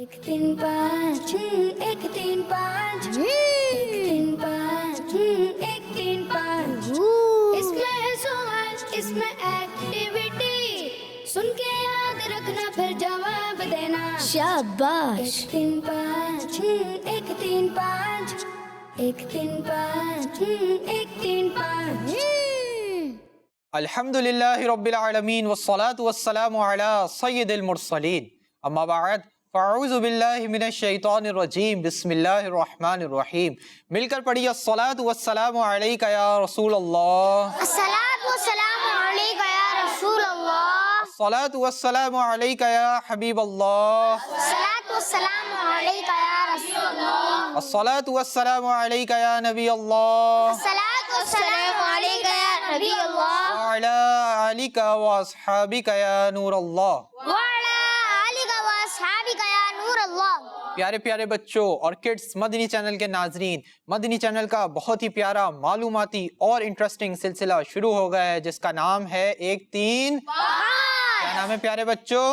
एक तीन पाँच एक तीन पाँच एक तीन पाँच एक तीन पाँच इसमें है सवाल इसमें एक्टिविटी सुन के याद रखना फिर जवाब देना शाबाश एक तीन पाँच एक तीन पाँच एक तीन पाँच एक तीन पाँच अल्हम्दुलिल्लाहि रब्बिल आलमीन वस्सलातु वस्सलामु अला सय्यिदिल मुरसलीन अम्मा बाद फ़अऊज़ु बिल्लाहि मिनश शैतानिर रजीम बिस्मिल्लाहिर रहमानिर रहीम। मिलकर पढ़िए अस्सलातु वस्सलामु अलैका या रसूल अल्लाह, अस्सलातु वस्सलामु अलैका या रसूल अल्लाह, अस्सलातु वस्सलामु अलैका या हबीब अल्लाह, अस्सलातु वस्सलामु अलैका या रसूल अल्लाह, अस्सलातु वस्सलामु अलैका या नबी अल्लाह, अस्सलातु वस्सलामु अलैका या नबी अल्लाह, व अला आलिका व अस्हाबिका या नूर अल्लाह। व अला आलिका व अस्हाबिका या नूर अल्लाह। प्यारे प्यारे बच्चों और किड्स, मदनी चैनल के नाजरीन, मदनी चैनल का बहुत ही प्यारा मालूमाती और इंटरेस्टिंग सिलसिला शुरू हो गया है जिसका नाम है एक तीन। क्या नाम है प्यारे बच्चों?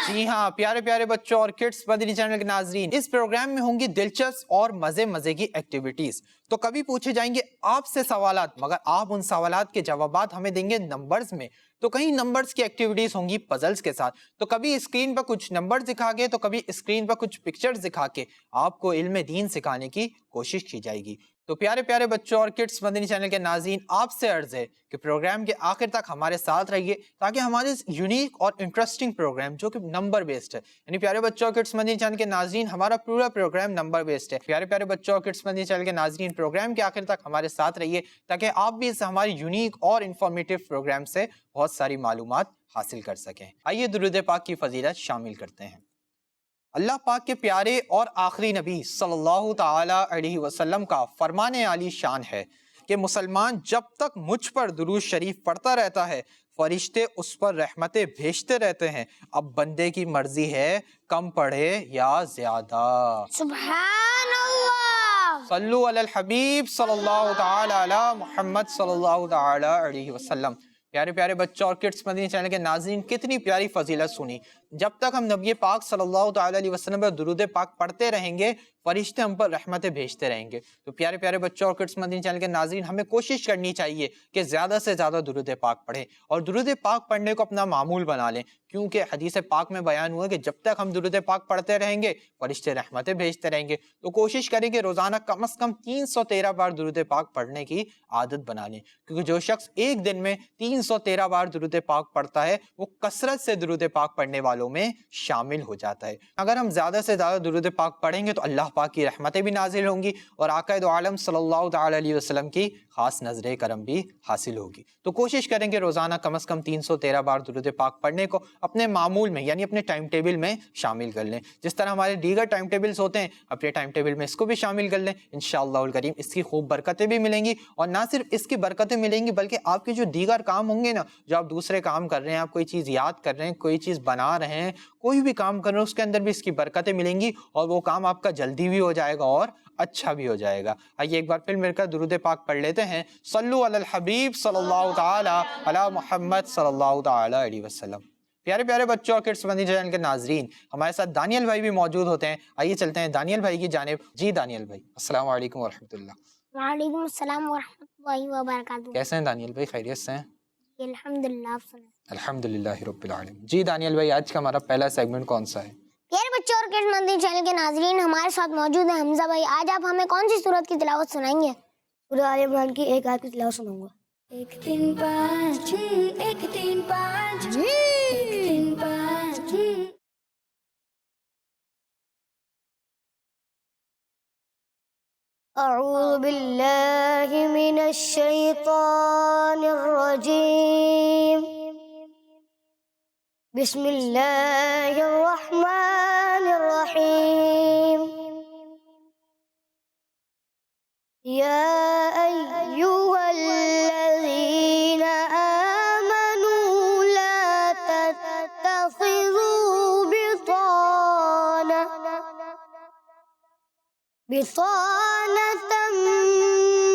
जी हाँ प्यारे प्यारे बच्चों और किड्स, मदनी चैनल के नाजरीन, इस प्रोग्राम में होंगी दिलचस्प और मजे मजे की एक्टिविटीज। तो कभी पूछे जाएंगे आपसे सवालात, मगर आप उन सवालात के जवाबात हमें देंगे नंबर्स में। तो कहीं नंबर्स की एक्टिविटीज होंगी पजल्स के साथ। तो कभी स्क्रीन पर कुछ नंबर्स दिखा के, तो कभी स्क्रीन पर कुछ पिक्चर्स दिखा के आपको इल्म दीन सिखाने की कोशिश की जाएगी। तो प्यारे प्यारे बच्चों और किड्स, मदनी चैनल के नाज़रीन, आपसे अर्ज है कि प्रोग्राम के आखिर तक हमारे साथ रहिए ताकि हमारे इस यूनिक और इंटरेस्टिंग प्रोग्राम जो कि नंबर बेस्ड है, यानी प्यारे बच्चों और किड्स मदनी चैनल के नाज़रीन, हमारा पूरा प्रोग्राम नंबर बेस्ड है। प्यारे प्यारे बच्चों और किड्स मदनी चैनल के नाज़रीन, प्रोग्राम के आखिर तक हमारे साथ रहिए ताकि आप भी इस हमारी यूनिक और इंफॉर्मेटिव प्रोग्राम से बहुत सारी मालूमात हासिल कर सकें। आइए दुरूद पाक की फजीलत शामिल करते हैं। अल्लाह पाक के प्यारे और आखिरी नबी सल्लल्लाहु ताला अलैहि वसल्लम का फरमाने आली शान है कि मुसलमान जब तक मुझ पर दुरूद शरीफ पढ़ता रहता है, फरिश्ते उस पर रहमतें भेजते रहते हैं। अब बंदे की मर्जी है कम पढ़े या ज्यादा। सुभान अल्लाह। सल्लु अलल हबीब सल्लल्लाहु ताला अला मुहम्मद सल्लल्लाहु ताला अलैहि वसल्लम। प्यारे प्यारे बच्चों और किड्स मदनी चैनल के नाज़रीन, कितनी प्यारी फजीलत सुनी। जब तक हम नबी पाक सल्लल्लाहु ताला अलैहि वसल्लम पर दुरूद पाक पढ़ते रहेंगे, फरिश्ते हम पर रहमतें भेजते रहेंगे। तो प्यारे प्यारे बच्चों और किड्स मदनी चैनल के नाज़रीन, हमें कोशिश करनी चाहिए कि ज़्यादा से ज़्यादा दुरूद पाक पढ़ें और दुरूद पाक पढ़ने को अपना मामूल बना लें, क्योंकि हदीस पाक में बयान हुआ कि जब तक हम दुरूद पाक पढ़ते रहेंगे फरिश्ते रहमतें भेजते रहेंगे। तो कोशिश करें कि रोज़ाना कम से कम 313 बार दुरूद पाक पढ़ने की आदत बना लें, क्योंकि जो शख्स एक दिन में 313 बार दुरूद पाक पढ़ता है वो कसरत से दुरूद पाक पढ़ने वालों में शामिल हो जाता है। अगर हम ज़्यादा से ज़्यादा दुरूद पाक पढ़ेंगे तो अल्लाह पाक की रहमतें भी नाजिल होंगी और आका दो आलम सल्लल्लाहु ताला अलैहि वसल्लम की खास नजर करम भी हासिल होगी। तो कोशिश करेंगे रोज़ाना कम से कम 313 बार दुरूद पाक पढ़ने को अपने मामूल में, यानी अपने टाइम टेबल में शामिल कर लें। जिस तरह हमारे दीगर टाइम टेबल्स होते हैं, अपने टाइम टेबल में इसको भी शामिल कर लें। इंशाअल्लाहुल करीम इसकी खूब बरकतें भी मिलेंगी, और ना सिर्फ इसकी बरकतें मिलेंगी बल्कि आपके जो दीगर काम होंगे ना, जो आप दूसरे काम कर रहे हैं, आप कोई चीज़ याद कर रहे हैं, कोई चीज़ बना रहे हैं, कोई भी काम कर रहे हैं, उसके अंदर भी इसकी बरकतें मिलेंगी और वो काम आपका जल्दी भी हो जाएगा और अच्छा भी हो जाएगा। आइए एक बार फिर मिलकर दुरूद पाक पढ़ लेते हैं। सल्लु अलल हबीब सल्लल्लाहु ताला अला मुहम्मद सल्लल्लाहु ताला अलैहि वसल्लम। प्यारे प्यारे बच्चों और किड्स मदनी चैनल के नाजरीन, हमारे साथ दानियल भाई भी मौजूद होते हैं। आइए चलते हैं दानियल भाई की जानिब। जी दानियल भाई, अस्सलाम वालेकुम व रहमतुल्लाह। वालेकुम अस्सलाम व रहमतुल्लाहि व बरकातहू। कैसे हैं दानियल भाई? खैरियत से हैं? अल्हम्दुलिल्लाह, आप सुनाएं। अल्हम्दुलिल्लाह रब्बिल आलमीन। जी दानियल भाई, आज का हमारा पहला सेगमेंट कौन सा है? प्यारे बच्चों और किड्स मदनी चैनल के नाजरीन, हमारे साथ मौजूद है हमजा भाई। आज आप हमें कौन सी सूरत की तिलावत सुनाएंगे? सूरह आल इमरान की एक आयत की तिलावत सुनाऊंगा। एक तीन पाँच एक तीन पाँच एक तीन पाँच अऊज़ु बिल्लाहि मिनश शैतानिर रजीम। बिस्मिल्लाहिर रहमानिर रहीम। या अय्युहल्लज़ीना आमनू ला तत्तखिज़ू बितानतम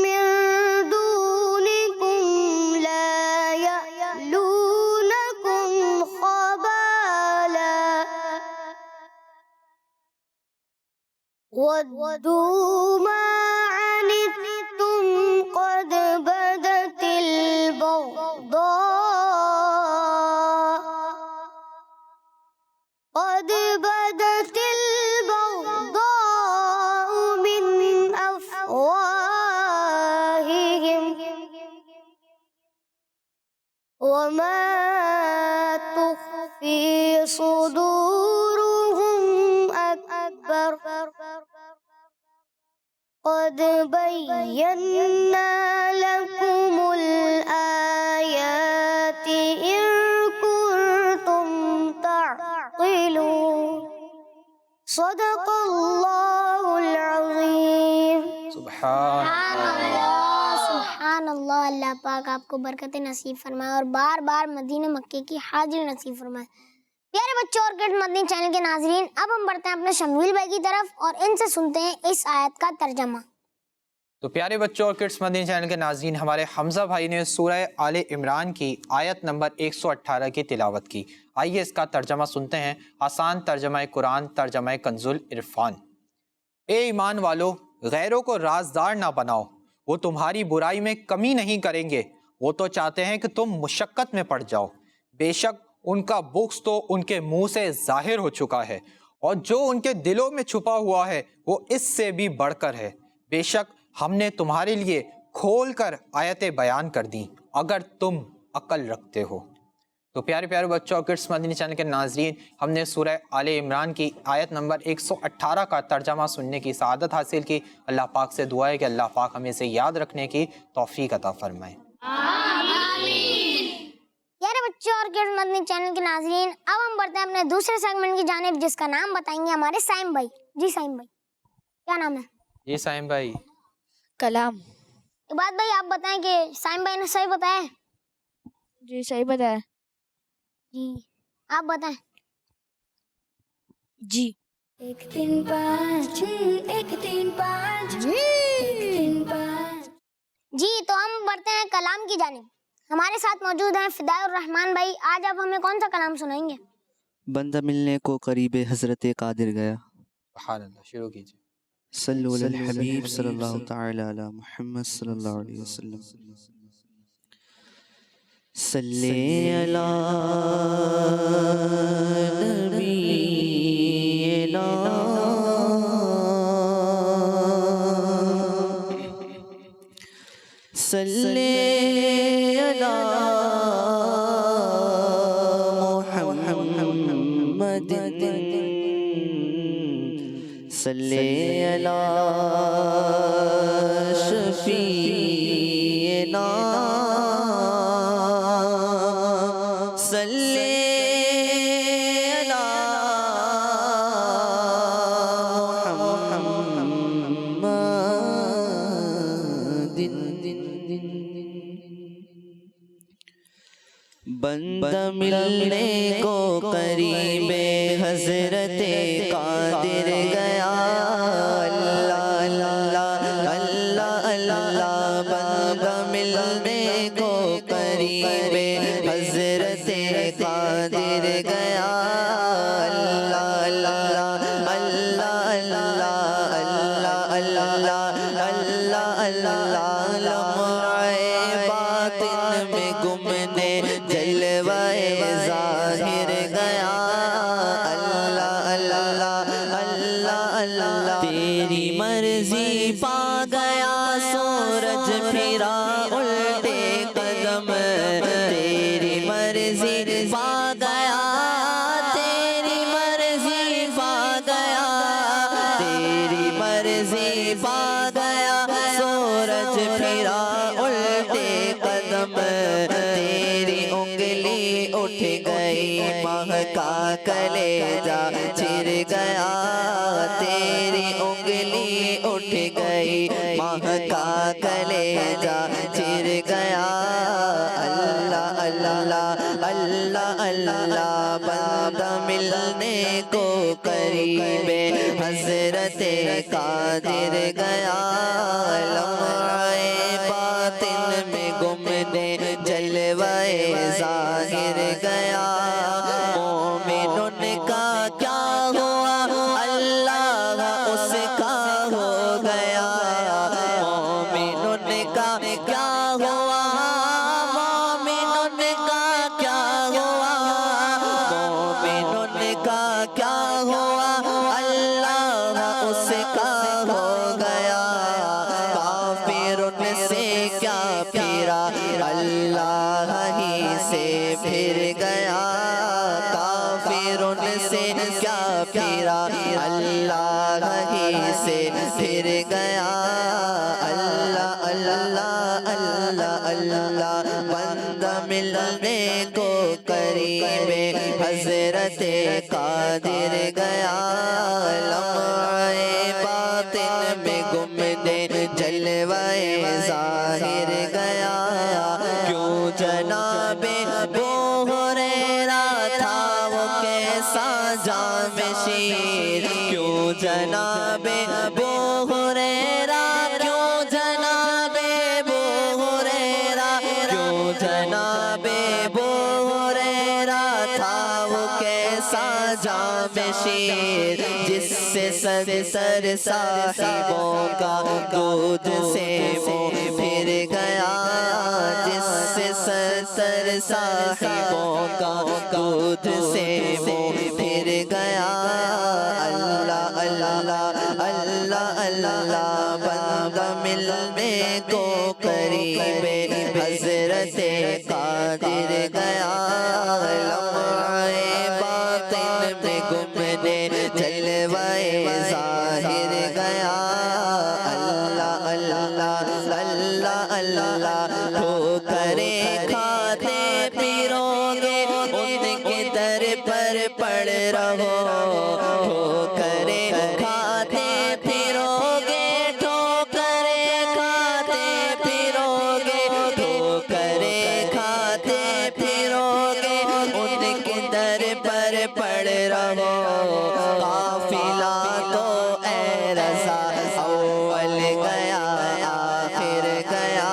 मिन दूनिकुम ला यअलूनकुम खबाला وَدُّوا مَا عَنِتُّمْ قَدْ بَدَتِ الْبَغْضَاءُ مِنْ أَفْوَاهِهِمْ وَمَا تُخْفِي صُدُورُهُمْ أَكْبَرُ قَدْ بَيَّنَّا لَكُمُ الْآيَاتِ إِن كُنتُمْ تَعْقِلُونَ صدق اللہ العظیم۔ سبحان سبحان اللہ۔ اللہ پاک آپ کو برکت نصیب فرمائے اور بار بار مدینہ مکے کی حاضری نصیب فرمائے۔ پیارے بچوں اور کڈز مدنی چینل کے ناظرین، اب ہم بڑھتے ہیں اپنے شمیل بھائی کی طرف اور ان سے سنتے ہیں اس آیت کا ترجمہ۔ تو پیارے بچوں اور کڈس مدنی چینل کے ناظرین، ہمارے حمزہ بھائی نے سورہ آل عمران کی آیت نمبر 118 کی تلاوت کی۔ آئیے اس کا ترجمہ سنتے ہیں۔ آسان ترجمہ قرآن، ترجمہ کنز العرفان۔ اے ایمان والو، غیروں کو رازدار نہ بناؤ، وہ تمہاری برائی میں کمی نہیں کریں گے، وہ تو چاہتے ہیں کہ تم مشقت میں پڑ جاؤ۔ بے شک ان کا بغض تو ان کے منہ سے ظاہر ہو چکا ہے، اور جو ان کے دلوں میں چھپا ہوا ہے وہ اس سے بھی بڑھ کر ہے۔ بے شک ہم نے تمہارے لیے کھول کر آیتیں بیان کر دیں اگر تم عقل رکھتے ہو۔ تو پیارے پیارے بچوں اور کڈس مدنی چینل کے ناظرین، ہم نے سورہ آل عمران کی آیت نمبر 118 کا ترجمہ سننے کی سعادت حاصل کی۔ اللہ پاک سے دعا ہے کہ اللہ پاک ہمیں اسے یاد رکھنے کی توفیق عطا فرمائے۔ پیارے بچوں اور کڈز مدنی چینل کے ناظرین، اب ہم بڑھتے ہیں اپنے دوسرے سیگمنٹ کی جانب، جس کا نام بتائیں گے ہمارے سائم بھائی۔ جی سائم بھائی، کیا نام ہے؟ جی سائم بھائی، کلام۔ عباد بھائی آپ بتائیں کہ سائم بھائی نے صحیح بتایا ہے؟ جی صحیح بتایا۔ جی آپ بتائیں۔ جی 1 3 5 6 1 3 5 1 3 5۔ جی تو ہم بڑھتے ہیں کلام کی جانب۔ ہمارے ساتھ موجود ہیں فدائے الرحمان بھائی۔ آج آپ ہمیں کون سا کلام سنائیں گے؟ بندہ ملنے کو قریب حضرت قادر گیا۔ سبحان اللہ، شروع کیجیے۔ صلو علی الحبیب صلی اللہ تعالی علی محمد صلی اللہ علیہ وسلم۔ صلی علی نبینا صلی علی محمد صلی علی شفیعنا صلی علی محمد۔ بندہ ملنے کو قریب حضرت قادر گیا۔ اللہ اللہ اللہ اللہ، بندہ ملنے کو قریب حضرت قادر گیا۔ اللہ اللہ اللہ اللہ اللہ اللہ اللہ، لمحہ باطن میں گمنے جلوائے ظاہر گیا۔ اللہ اللہ اللہ اللہ، تیری مرضی پا گیا سورج پھرا الٹے قدم، تیری مرضی پا گیا، تیری مرضی پا گیا، تیری مرضی پا گیا سورج پھرا الٹے قدم، تیری انگلی اٹھ گئی مہکا کلیجہ چر گیا، تیری انگلی اٹھ گئی مہکا کلیجہ چر گیا۔ اللہ اللہ اللہ اللہ، بندہ ملنے کو قریب حضرت قادر گیا۔ لمحہ باطن میں گمنے جلوائے ظاہر گیا۔ مومنون کا کیا ہوا، اللہ اس کا کیا ہوا اللہ اس کا ہو گیا کافر ان سے کیا پھرا اللہ ہی سے پھر گیا کافر ان سے کیا پھرا اللہ ہی سے پھر گیا اللہ اللہ اللہ اللہ بندہ ملنے کو قریب حضرت قادر گیا لمحے باطن میں گم دے جلوے ظاہر گیا کیوں جناب ابو ہریرہ تھا وہ کیسا جام شیر کیوں جناب ابو ہریرہ کیوں جناب ابو ہریرہ کیوں جناب ابو ہریرہ تھا وہ کیسا جام شیر جس سے سر صاحبوں کا دودھ سے منہ پھر گیا جس سے سر صاحبوں کا دودھ سے منہ پھر گیا اللہ اللہ اللہ اللہ بندہ ملنے کو قریب حضرت قادر گیا لمحے باطن میں گم دے جلوے ظاہر گیا اللہ اللہ اللہ اللہ ٹھوکرے کھاتے پھرو گے ان کے در پر پڑ رہو ٹھوکرے کھاتے پھرو گے ٹھوکرے کھاتے پھرو گے ٹھوکرے کھاتے پھرو گے ان کے در پر پڑ رہو قافلہ تو اے رضا اول گیا آخر گیا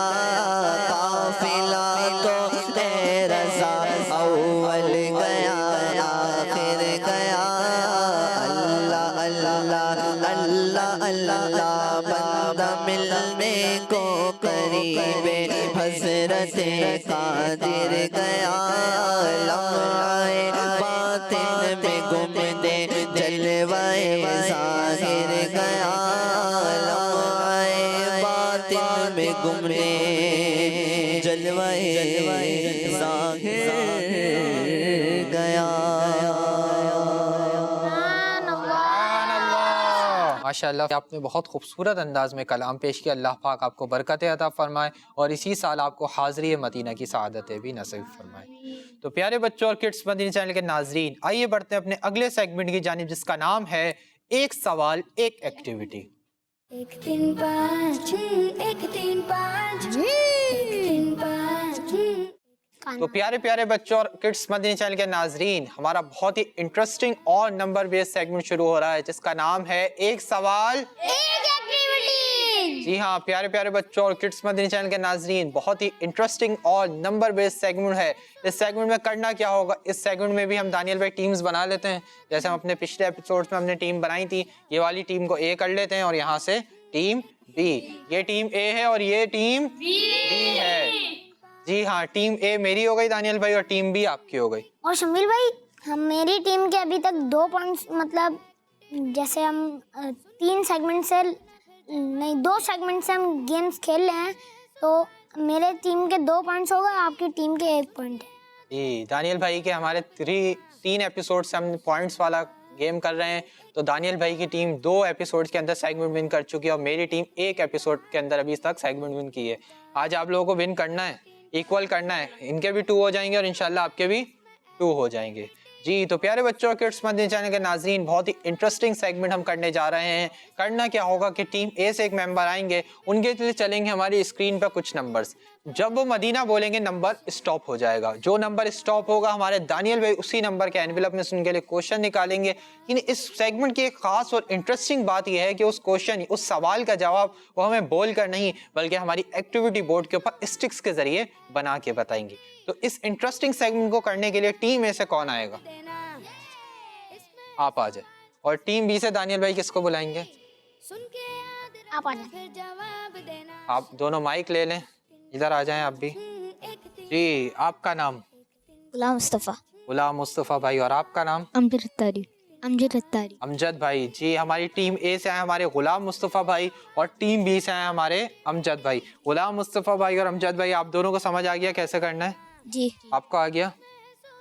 قافلہ تو اے رضا اول گیا آخر گیا اللہ اللہ اللہ اللہ بندہ ملنے کو قریب حضرت قادر گیا لمحے باطن میں گم دے جلوے ظاہر گیا لمحے باطن میں گم دے جلوے ظاہر گیا ماشاءاللہ آپ نے بہت خوبصورت انداز میں کلام پیش کیا. اللہ پاک آپ کو برکت عطا فرمائے اور اسی سال آپ کو حاضری مدینہ کی سعادتیں بھی نصیب فرمائے. تو پیارے بچوں اور کڈس مدینہ چینل کے ناظرین، آئیے بڑھتے ہیں اپنے اگلے سیگمنٹ کی جانب جس کا نام ہے ایک سوال ایک ایکٹیویٹی. 1 3 5 1 3 5 1 3 5 تو پیارے بچوں اور کڈس مدنی چینل کے ناظرین، ہمارا بہت ہی انٹرسٹنگ اور نمبر بیس سیگمنٹ شروع ہو رہا ہے جس کا نام ہے ایک سوال ایک ایکٹیویٹی. جی ہاں پیارے بچوں اور کڈس مدنی چینل کے ناظرین، بہت ہی انٹرسٹنگ اور نمبر بیس سیگمنٹ ہے. اس سیگمنٹ میں کرنا کیا ہوگا، اس سیگمنٹ میں بھی ہم دانیل بھائی ٹیمز بنا لیتے ہیں. جیسے ہم اپنے پچھلے ایپیسوڈز میں ہم نے ٹیم بنائی تھی، یہ والی ٹیم کو اے کر لیتے ہیں اور یہاں سے ٹیم بی. یہ ٹیم اے ہے اور یہ ٹیم بی ہے. جی ہاں، ٹیم اے میری ہو گئی دانیل بھائی اور ٹیم بی آپ کی ہو گئی. اور شمیل بھائی، ہم میری ٹیم کے ابھی تک 2 پوائنٹس، مطلب جیسے ہم 2 سیگمنٹ سے ہم گیمز کھیل رہے ہیں تو میرے ٹیم کے 2 پوائنٹس ہو گئے، آپ کی ٹیم کے 1 پوائنٹ ہے. جی دانیل بھائی کے ہمارے 3 ایپیسوڈ سے ہم پوائنٹس والا گیم کر رہے ہیں. تو دانیل بھائی کی ٹیم 2 ایپیسوڈ کے اندر سیگمنٹ ون کر چکی ہے اور میری ٹیم 1 ایپیسوڈ کے اندر ابھی تک سیگمنٹ ون کی ہے. آج آپ لوگوں کو ون کرنا ہے، ایکول کرنا ہے. ان کے بھی 2 ہو جائیں گے اور انشاءاللہ آپ کے بھی 2 ہو جائیں گے. جی تو پیارے بچوں اور کڈس مدنی چینل کے ناظرین، بہت ہی انٹرسٹنگ سیگمنٹ ہم کرنے جا رہے ہیں. کرنا کیا ہوگا کہ ٹیم اے سے ایک ممبر آئیں گے، ان کے لیے چلیں گے ہماری اسکرین پہ کچھ نمبرز. جب وہ مدینہ بولیں گے نمبر اسٹاپ ہو جائے گا. جو نمبر اسٹاپ ہوگا ہمارے دانیل بھائی اسی نمبر کے انویلپ میں سے ان کے لیے کوشچن نکالیں گے. یعنی اس سیگمنٹ کی ایک خاص اور انٹرسٹنگ بات یہ ہے کہ اس کوشچن، اس سوال کا جواب وہ ہمیں بول کر نہیں بلکہ ہماری ایکٹیویٹی بورڈ کے اوپر اسٹکس کے ذریعے بنا کے بتائیں گے. تو اس انٹرسٹنگ سیگمنٹ کو کرنے کے لیے ٹیم اے سے کون آئے گا؟ آپ آ جائیں. اور ٹیم بی سے دانیل بھائی کس کو بلائیں گے؟ آپ آ جائیں. آپ دونوں مائک لے لیں، ادھر آ جائیں آپ بھی. جی آپ کا نام؟ غلام مصطفیٰ. غلام مصطفیٰ بھائی. اور آپ کا نام؟ امبر تاری. अमजद अत्तारी। अमजद भाई जी, हमारी टीम ए से आए हमारे गुलाम मुस्तफ़ा भाई और टीम बी से आए हमारे अमजद भाई। गुलाम मुस्तफ़ा भाई और अमजद भाई, आप दोनों को समझ आ गया कैसे करना है? जी। आपको आ गया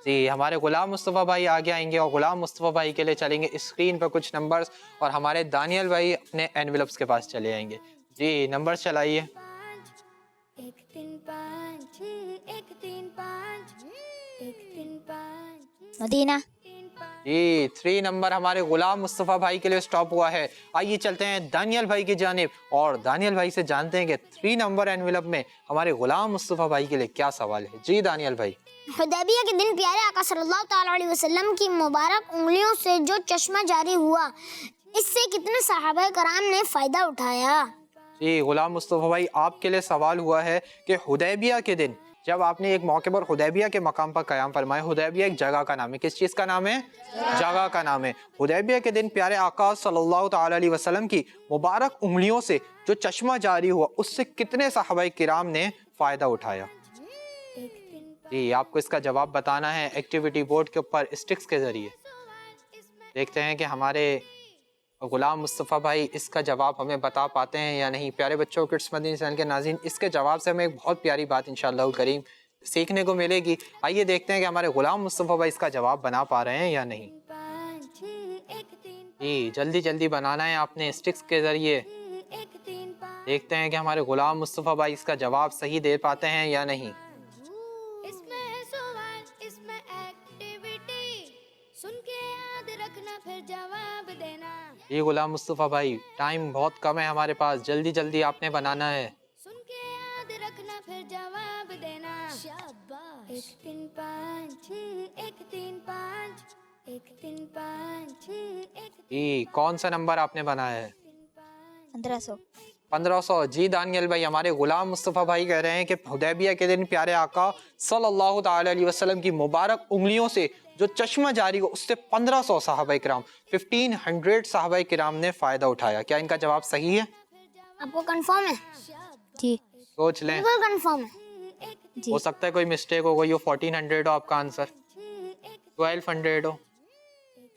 जी। हमारे गुलाम मुस्तफ़ा भाई आगे आएंगे और गुलाम मुस्तफ़ा भाई के लिए चलेंगे स्क्रीन पर कुछ नंबर्स, और हमारे दानियल भाई अपने एनवेलप्स के पास चले आएंगे जी। नंबर्स चलाइए। 1 3 5 6 1 3 5 1 3 5 मदीना। 3 5 जी 3 नंबर हमारे गुलाम मुस्तफ़ा भाई के लिए स्टॉप हुआ है। आइए चलते हैं दानियल भाई की जानिब और दानियल भाई से जानते हैं कि 3 नंबर एनवेलप में हमारे गुलाम मुस्तफ़ा भाई के लिए क्या सवाल है। जी दानियल भाई। हुदैबिया के दिन प्यारे आका सल्लल्लाहु ताला अलैहि वसल्लम की मुबारक उंगलियों से जो चश्मा जारी हुआ, इससे कितने सहाबा कराम ने फ़ायदा उठाया? जी गुलाम मुस्तफ़ा भाई, आपके लिए सवाल हुआ है कि हुदैबिया के दिन जब आपने एक मौके पर हुदैबिया के मकाम पर क़याम फरमाया। हुदैबिया एक जगह का नाम है। किस चीज़ का नाम है? जगह का नाम है। हुदैबिया के दिन प्यारे आका सल्लल्लाहु ताला अलैहि वसल्लम की मुबारक उंगलियों से जो चश्मा जारी हुआ, उससे कितने सहाबाए किराम ने फ़ायदा उठाया? जी आपको इसका जवाब बताना है एक्टिविटी बोर्ड के ऊपर स्टिक्स के ज़रिए। देखते हैं कि हमारे गुलाम मुस्तफ़ा भाई इसका जवाब हमें बता पाते हैं या नहीं। प्यारे बच्चों, किड्स मदीना चैनल के नाज़रीन, इसके जवाब से हमें एक बहुत प्यारी बात इंशाअल्लाह करीम सीखने को मिलेगी। आइए देखते हैं कि हमारे गुलाम मुस्तफ़ा भाई इसका जवाब बना पा रहे हैं या नहीं। 5 6 1 3 जी जल्दी जल्दी बनाना है आपने स्टिक्स के ज़रिए। 1 3 5 देखते हैं कि हमारे गुलाम मुस्तफ़ा भाई इसका जवाब सही दे पाते हैं या नहीं। इसमें है सवाल, इसमें एक्टिविटी, सुन के याद रखना फिर जवाब देना। जी गुलाम मुस्तफ़ा भाई, टाइम बहुत कम है हमारे पास, जल्दी जल्दी आपने बनाना है। सुन के याद रखना फिर जवाब देना। शाबाश। 1 3 5 6 1 3 5 1 3 5 6 1 जी कौन सा नंबर आपने बनाया है? 1500। 1500। जी दानियल भाई, हमारे गुलाम मुस्तफ़ा भाई कह रहे हैं कि हुदैबिया के दिन प्यारे आका सल्लल्लाहु ताला अलैहि वसल्लम की मुबारक उंगलियों से जो चश्मा जारी हो, उससे 1500 सहाबाए किराम 1500 सहाबाए किराम ने फ़ायदा उठाया। क्या इनका जवाब सही है? आपको कंफर्म है? जी। सोच लें, बिल्कुल कंफर्म है। जी। हो सकता है कोई मिस्टेक हो गई हो। 1400 हो आपका आंसर, 1200 हो,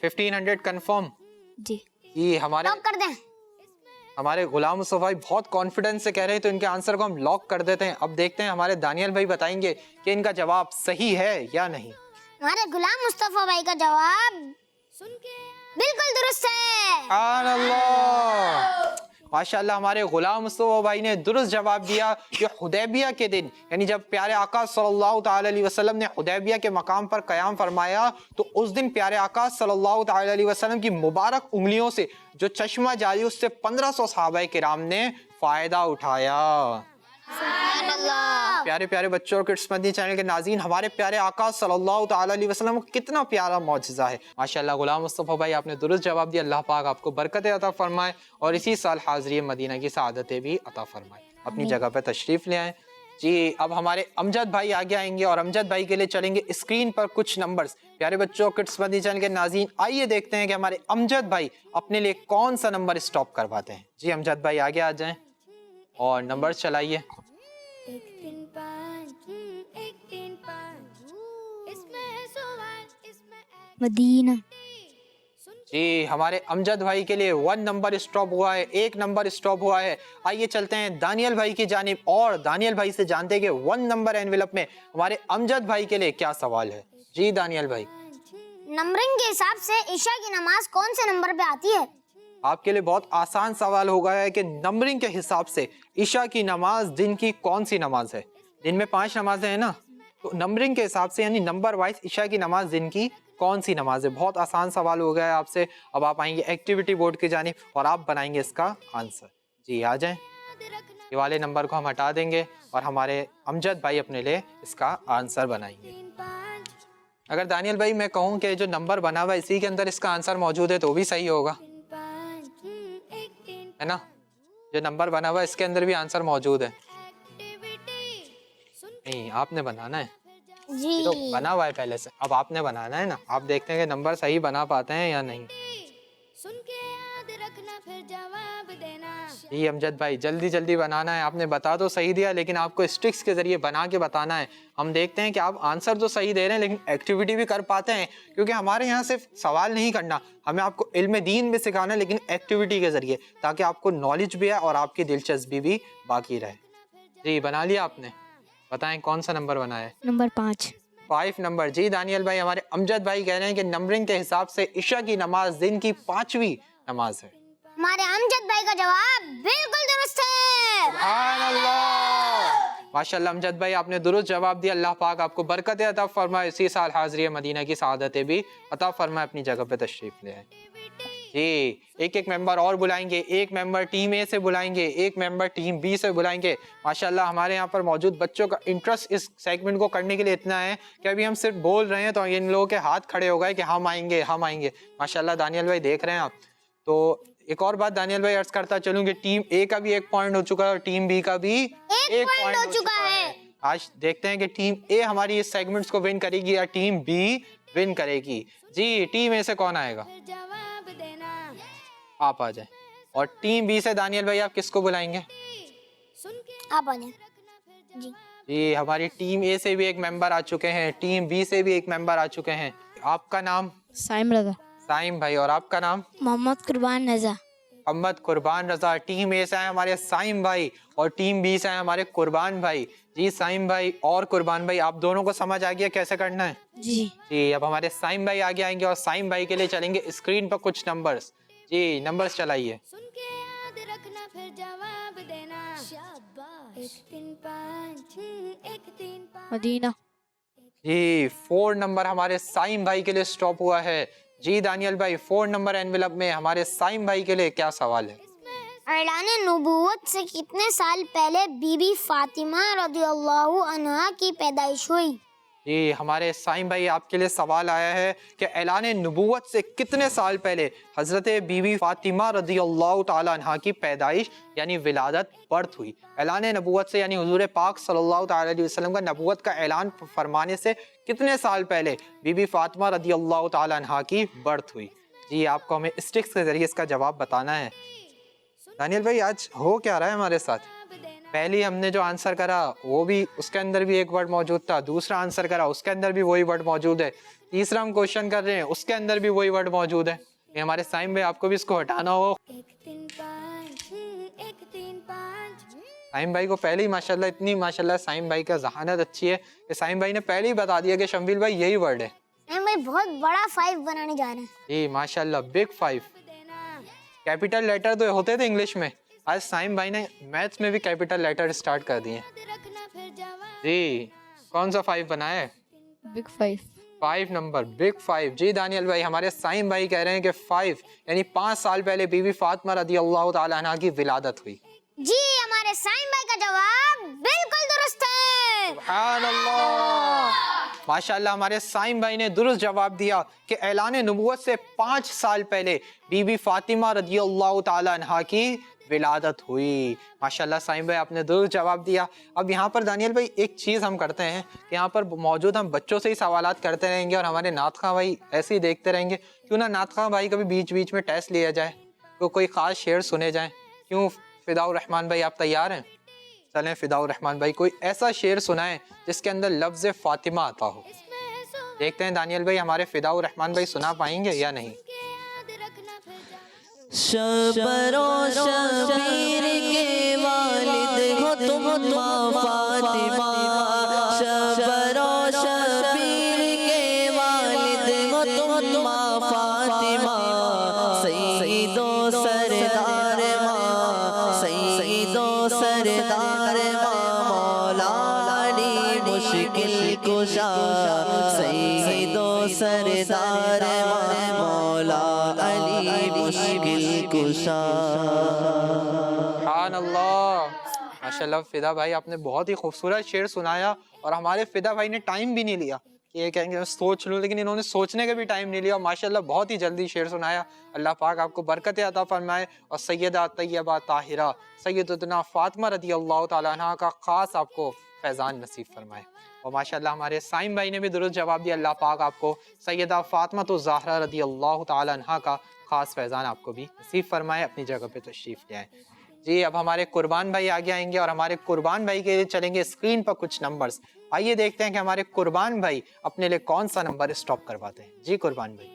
1500 कंफर्म। जी। ये हमारे लॉक कर दें? हमारे गुलाम मुस्तफ़ा भाई बहुत कॉन्फिडेंस से कह रहे हैं, तो इनके आंसर को हम लॉक कर देते हैं। अब देखते हैं हमारे दानियल भाई बताएंगे कि इनका जवाब सही है या नहीं। हमारे गुलाम मुस्तफा भाई का जवाब सुन के बिल्कुल दुरुस्त है। सुभान अल्लाह, माशाल्लाह, हमारे गुलाम मुस्तफ़ा भाई ने दुरुस्त जवाब दिया कि हुदैबिया के दिन, यानी जब प्यारे आका सल्लल्लाहु ताला अलैहि वसल्लम ने हुदैबिया के मकाम पर क़याम फरमाया, तो उस दिन प्यारे आका सल्लल्लाहु ताला अलैहि वसल्लम की मुबारक उंगलियों से जो चश्मा जारी, उससे 1500 सहाबाए किराम ने फ़ायदा उठाया। प्यारे प्यारे बच्चों और किड्स मदीना चैनल के नाज़रीन, हमारे प्यारे आका सल्लल्लाहु ताला अलैहि वसल्लम को कितना प्यारा मौजज़ा है। माशाल्लाह गुलाम मुस्तफ़ा भाई, आपने दुरुस्त जवाब दिया। अल्लाह पाक आपको बरकत अता फरमाए और इसी साल हाज़िरी मदीना की सआदतें भी अता फरमाए। अपनी जगह पर तशरीफ़ ले आए। जी अब हमारे अमजद भाई आगे आएंगे और अमजद भाई के लिए चलेंगे स्क्रीन पर कुछ नंबर्स। प्यारे बच्चों, किड्स मदीना चैनल के नाज़रीन, आइए देखते हैं कि हमारे अमजद भाई अपने लिए कौन सा नंबर स्टॉप करवाते हैं। जी अमजद भाई आगे आ जाएं और नंबर चलाइए। 1 3 5 1 3 5 इसमें है सवाल, इसमें मदीना। जी हमारे अमजद भाई के लिए 1 नंबर स्टॉप हुआ है, 1 नंबर स्टॉप हुआ है। आइए चलते हैं दानियल भाई की जानिब और दानियल भाई से जानते हैं कि 1 नंबर एनवेलप में हमारे अमजद भाई के लिए क्या सवाल है। जी दानियल भाई। नंबरिंग के हिसाब से ईशा की नमाज कौन से नंबर पे आती है? आपके लिए बहुत आसान सवाल होगा है कि नंबरिंग के हिसाब से ईशा की नमाज दिन की कौन सी नमाज है। दिन में 5 नमाजें हैं ना, तो नंबरिंग के हिसाब से यानी नंबर वाइज ईशा की नमाज दिन की कौन सी नमाज है। बहुत आसान सवाल हो गया है आपसे। अब आप आएंगे एक्टिविटी बोर्ड की जानिब और आप बनाएंगे इसका आंसर। जी आ जाएं, ये वाले नंबर को हम हटा देंगे और हमारे अमजद भाई अपने लिए इसका आंसर बनाएंगे। अगर दानियल भाई मैं कहूँ कि जो नंबर बना हुआ है इसी के अंदर इसका आंसर मौजूद है तो भी सही होगा, है ना। जो नंबर बना हुआ है इसके अंदर भी आंसर मौजूद है। नहीं, आपने बनाना है। जी तो बना हुआ है पहले से, अब आपने बनाना है ना। आप देखते हैं कि नंबर सही बना पाते हैं या नहीं। सुन के याद रखना फिर जवाब देना। जी अमजद भाई जल्दी जल्दी बनाना है, आपने बता तो सही दिया लेकिन आपको स्टिक्स के जरिए बना के बताना है। हम देखते हैं कि आप आंसर तो सही दे रहे हैं लेकिन एक्टिविटी भी कर पाते हैं, क्योंकि हमारे यहाँ सिर्फ सवाल नहीं करना, हमें आपको इल्म दीन भी सिखाना है लेकिन एक्टिविटी के जरिए, ताकि आपको नॉलेज भी है और आपकी दिलचस्पी भी बाकी रहे। जी बना लिया आपने, बताएं कौन सा नंबर बनाया है? नंबर 5। 5 नंबर। जी दानियल भाई, हमारे अमजद भाई कह रहे हैं कि नंबरिंग के हिसाब से इशा की नमाज दिन की 5वीं नमाज है। हमारे अमजद भाई का जवाब बिल्कुल दुरुस्त है। सुभान अल्लाह, माशाल्लाह अमजद भाई आपने दुरुस्त जवाब दिया। अल्लाह पाक आपको बरकत अता फरमाए, इसी साल हाज़िरी मदीना की सआदतें भी अता फरमाए, अपनी जगह पे तशरीफ ले आए। जी एक एक मेंबर और बुलाएंगे, एक मेंबर टीम ए से बुलाएंगे, एक मेंबर टीम बी से बुलाएंगे। माशाल्लाह हमारे यहाँ पर मौजूद बच्चों का इंटरेस्ट इस सेगमेंट को करने के लिए इतना है कि अभी हम सिर्फ बोल रहे हैं तो इन लोगों के हाथ खड़े हो गए कि हम आएंगे हम आएंगे। माशाल्लाह दानियल भाई देख रहे हैं आप। तो एक और बात दानियल भाई अर्ज करता चलूँ कि टीम ए का भी 1 पॉइंट हो चुका है और टीम बी का भी 1 पॉइंट हो चुका है। आज देखते हैं कि टीम ए हमारी इस सेगमेंट्स को विन करेगी या टीम बी विन करेगी। जी टीम ए से कौन आएगा? फिर जवाब देना। आप आ जाए। और टीम बी से दानियल भाई आप किसको बुलाएंगे? सुन के आप आ जाएं। जी जी हमारी टीम ए से भी एक मेंबर आ चुके हैं, टीम बी से भी एक मेंबर आ चुके हैं। आपका नाम? साइम रजा। साइम भाई। और आपका नाम? मोहम्मद कुर्बान रजा। मोहम्मद कुर्बान रजा। टीम ए से आए हमारे साइम भाई और टीम बी से आए हमारे कुर्बान भाई। जी साइम भाई और कुर्बान भाई आप दोनों को समझ आ गया कैसे करना है? जी जी अब हमारे साइम भाई आगे आएंगे और साइम भाई के लिए चलेंगे स्क्रीन पर कुछ नंबर्स। जी नंबर्स चलाइए। सुन के याद रखना फिर जवाब देना। शाबाश। 1 3 5 1 3 5। मदीना। जी 4 नंबर हमारे साइम भाई के लिए स्टॉप हुआ है। जी दानियल भाई 4 नंबर एनवेलप में हमारे साइम भाई के लिए क्या सवाल है? ऐलाने नबूवत से कितने साल पहले बीबी फातिमा रदियल्लाहु अन्हा की पैदाइश हुई? जी हमारे साइम भाई आपके लिए सवाल आया है कि ऐलाने नबूवत से कितने साल पहले हज़रत बीबी फातिमा रज़ियल्लाहु ताला अन्हा की पैदाइश यानी विलादत बर्थ हुई। ऐलाने नबूवत से यानी हुजूर पाक सल्लल्लाहु ताला अलैहि वसल्लम का नबूवत का ऐलान फरमाने से कितने साल पहले बीबी फातिमा रज़ियल्लाहु ताला अन्हा की बर्थ हुई? जी आपको हमें स्टिक्स के जरिए इसका जवाब बताना है। दानियल भाई आज हो क्या रहा है हमारे साथ? पहली हमने जो आंसर करा वो भी उसके अंदर भी एक वर्ड मौजूद था, दूसरा आंसर करा उसके अंदर भी वही वर्ड मौजूद है, तीसरा हम क्वेश्चन कर रहे हैं उसके अंदर भी वही वर्ड मौजूद है। ये हमारे साइम भाई आपको भी इसको हटाना हो। 1 3 5 1 3 5। साइम भाई को पहले ही माशाल्लाह इतनी माशाल्लाह साइम भाई का जहानत अच्छी है कि साइम भाई ने पहले ही बता दिया कि शम्बिल भाई यही वर्ड है। हम भाई बहुत बड़ा 5 बनाने जा रहे हैं। जी माशाल्लाह बिग 5। कैपिटल लेटर तो होते थे इंग्लिश में, आज साइम भाई ने मैथ्स में भी कैपिटल लेटर स्टार्ट कर दिए। रखना फिर जवाब। जी कौन सा 5 बनाया है? बिग 5। 5 number big 5। जी दानियल भाई हमारे साइम भाई कह रहे हैं कि 5 यानी 5 साल पहले बीबी फातिमा रज़ियल्लाहु ताला अन्हा की विलादत हुई। जी हमारे साइम भाई का जवाब बिल्कुल दुरुस्त है। सुभान अल्लाह, माशाल्लाह हमारे साइम भाई ने दुरुस्त जवाब दिया कि ऐलान नबूवत से 5 साल पहले बीबी फातिमा रज़ियल्लाहु ताला अन्हा की विलादत हुई। माशाल्लाह साइम भाई आपने दुरुस्त जवाब दिया। अब यहाँ पर दानियल भाई एक चीज़ हम करते हैं कि यहाँ पर मौजूद हम बच्चों से ही सवालात करते रहेंगे और हमारे नातखा भाई ऐसे ही देखते रहेंगे। क्यों ना नातखा भाई कभी बीच बीच में टेस्ट लिया जाए, तो कोई ख़ास शेर सुने जाए। क्यों फिदाउर रहमान भाई आप तैयार हैं? चलें फिदाउर रहमान भाई कोई ऐसा शेर सुनाएं जिसके अंदर लफ्ज़ फातिमा आता हो। देखते हैं दानियल भाई हमारे फिदाउर रहमान भाई सुना पाएंगे या नहीं। शबरो शबीर के वालिद हो तुम माँ फातिमा, शबरो शबीर के वालिद हो तुम माँ फातिमा, सईदो सरदार माँ, सईदो सरदार माँ, मौला अली मुश्किल कुशा, सईदो सरदार माँ, मौला अली मुश्किल कुशा। सुभान अल्लाह, माशाल्लाह फिदा भाई आपने बहुत ही खूबसूरत शेर सुनाया और हमारे फिदा भाई ने टाइम भी नहीं लिया कि ये कहेंगे सोच लूँ, लेकिन इन्होंने सोचने का भी टाइम नहीं लिया। माशाल्लाह बहुत ही जल्दी शेर सुनाया। अल्लाह पाक आपको बरकत अता फरमाए और सैयदा तैयबा ताहिरा सैयदतुना फातिमा रज़ियल्लाहु ताला अन्हा का ख़ास आपको फैज़ान नसीब फरमाए। और माशाल्लाह हमारे साइम भाई ने भी दुरुस्त जवाब दिया। अल्लाह पाक आपको सैयदा फातिमा तो ज़हरा रज़ियल्लाहु ताला अन्हा का خاص فیضان آپ کو بھی نصیب فرمائے، اپنی جگہ پہ تشریف لے آئیں۔ جی اب ہمارے قربان بھائی آگے آئیں گے اور ہمارے قربان بھائی کے لیے چلیں گے اسکرین پر کچھ نمبرز۔ آئیے دیکھتے ہیں کہ ہمارے قربان بھائی اپنے لیے کون سا نمبر اسٹاپ کرواتے ہیں۔ جی قربان بھائی۔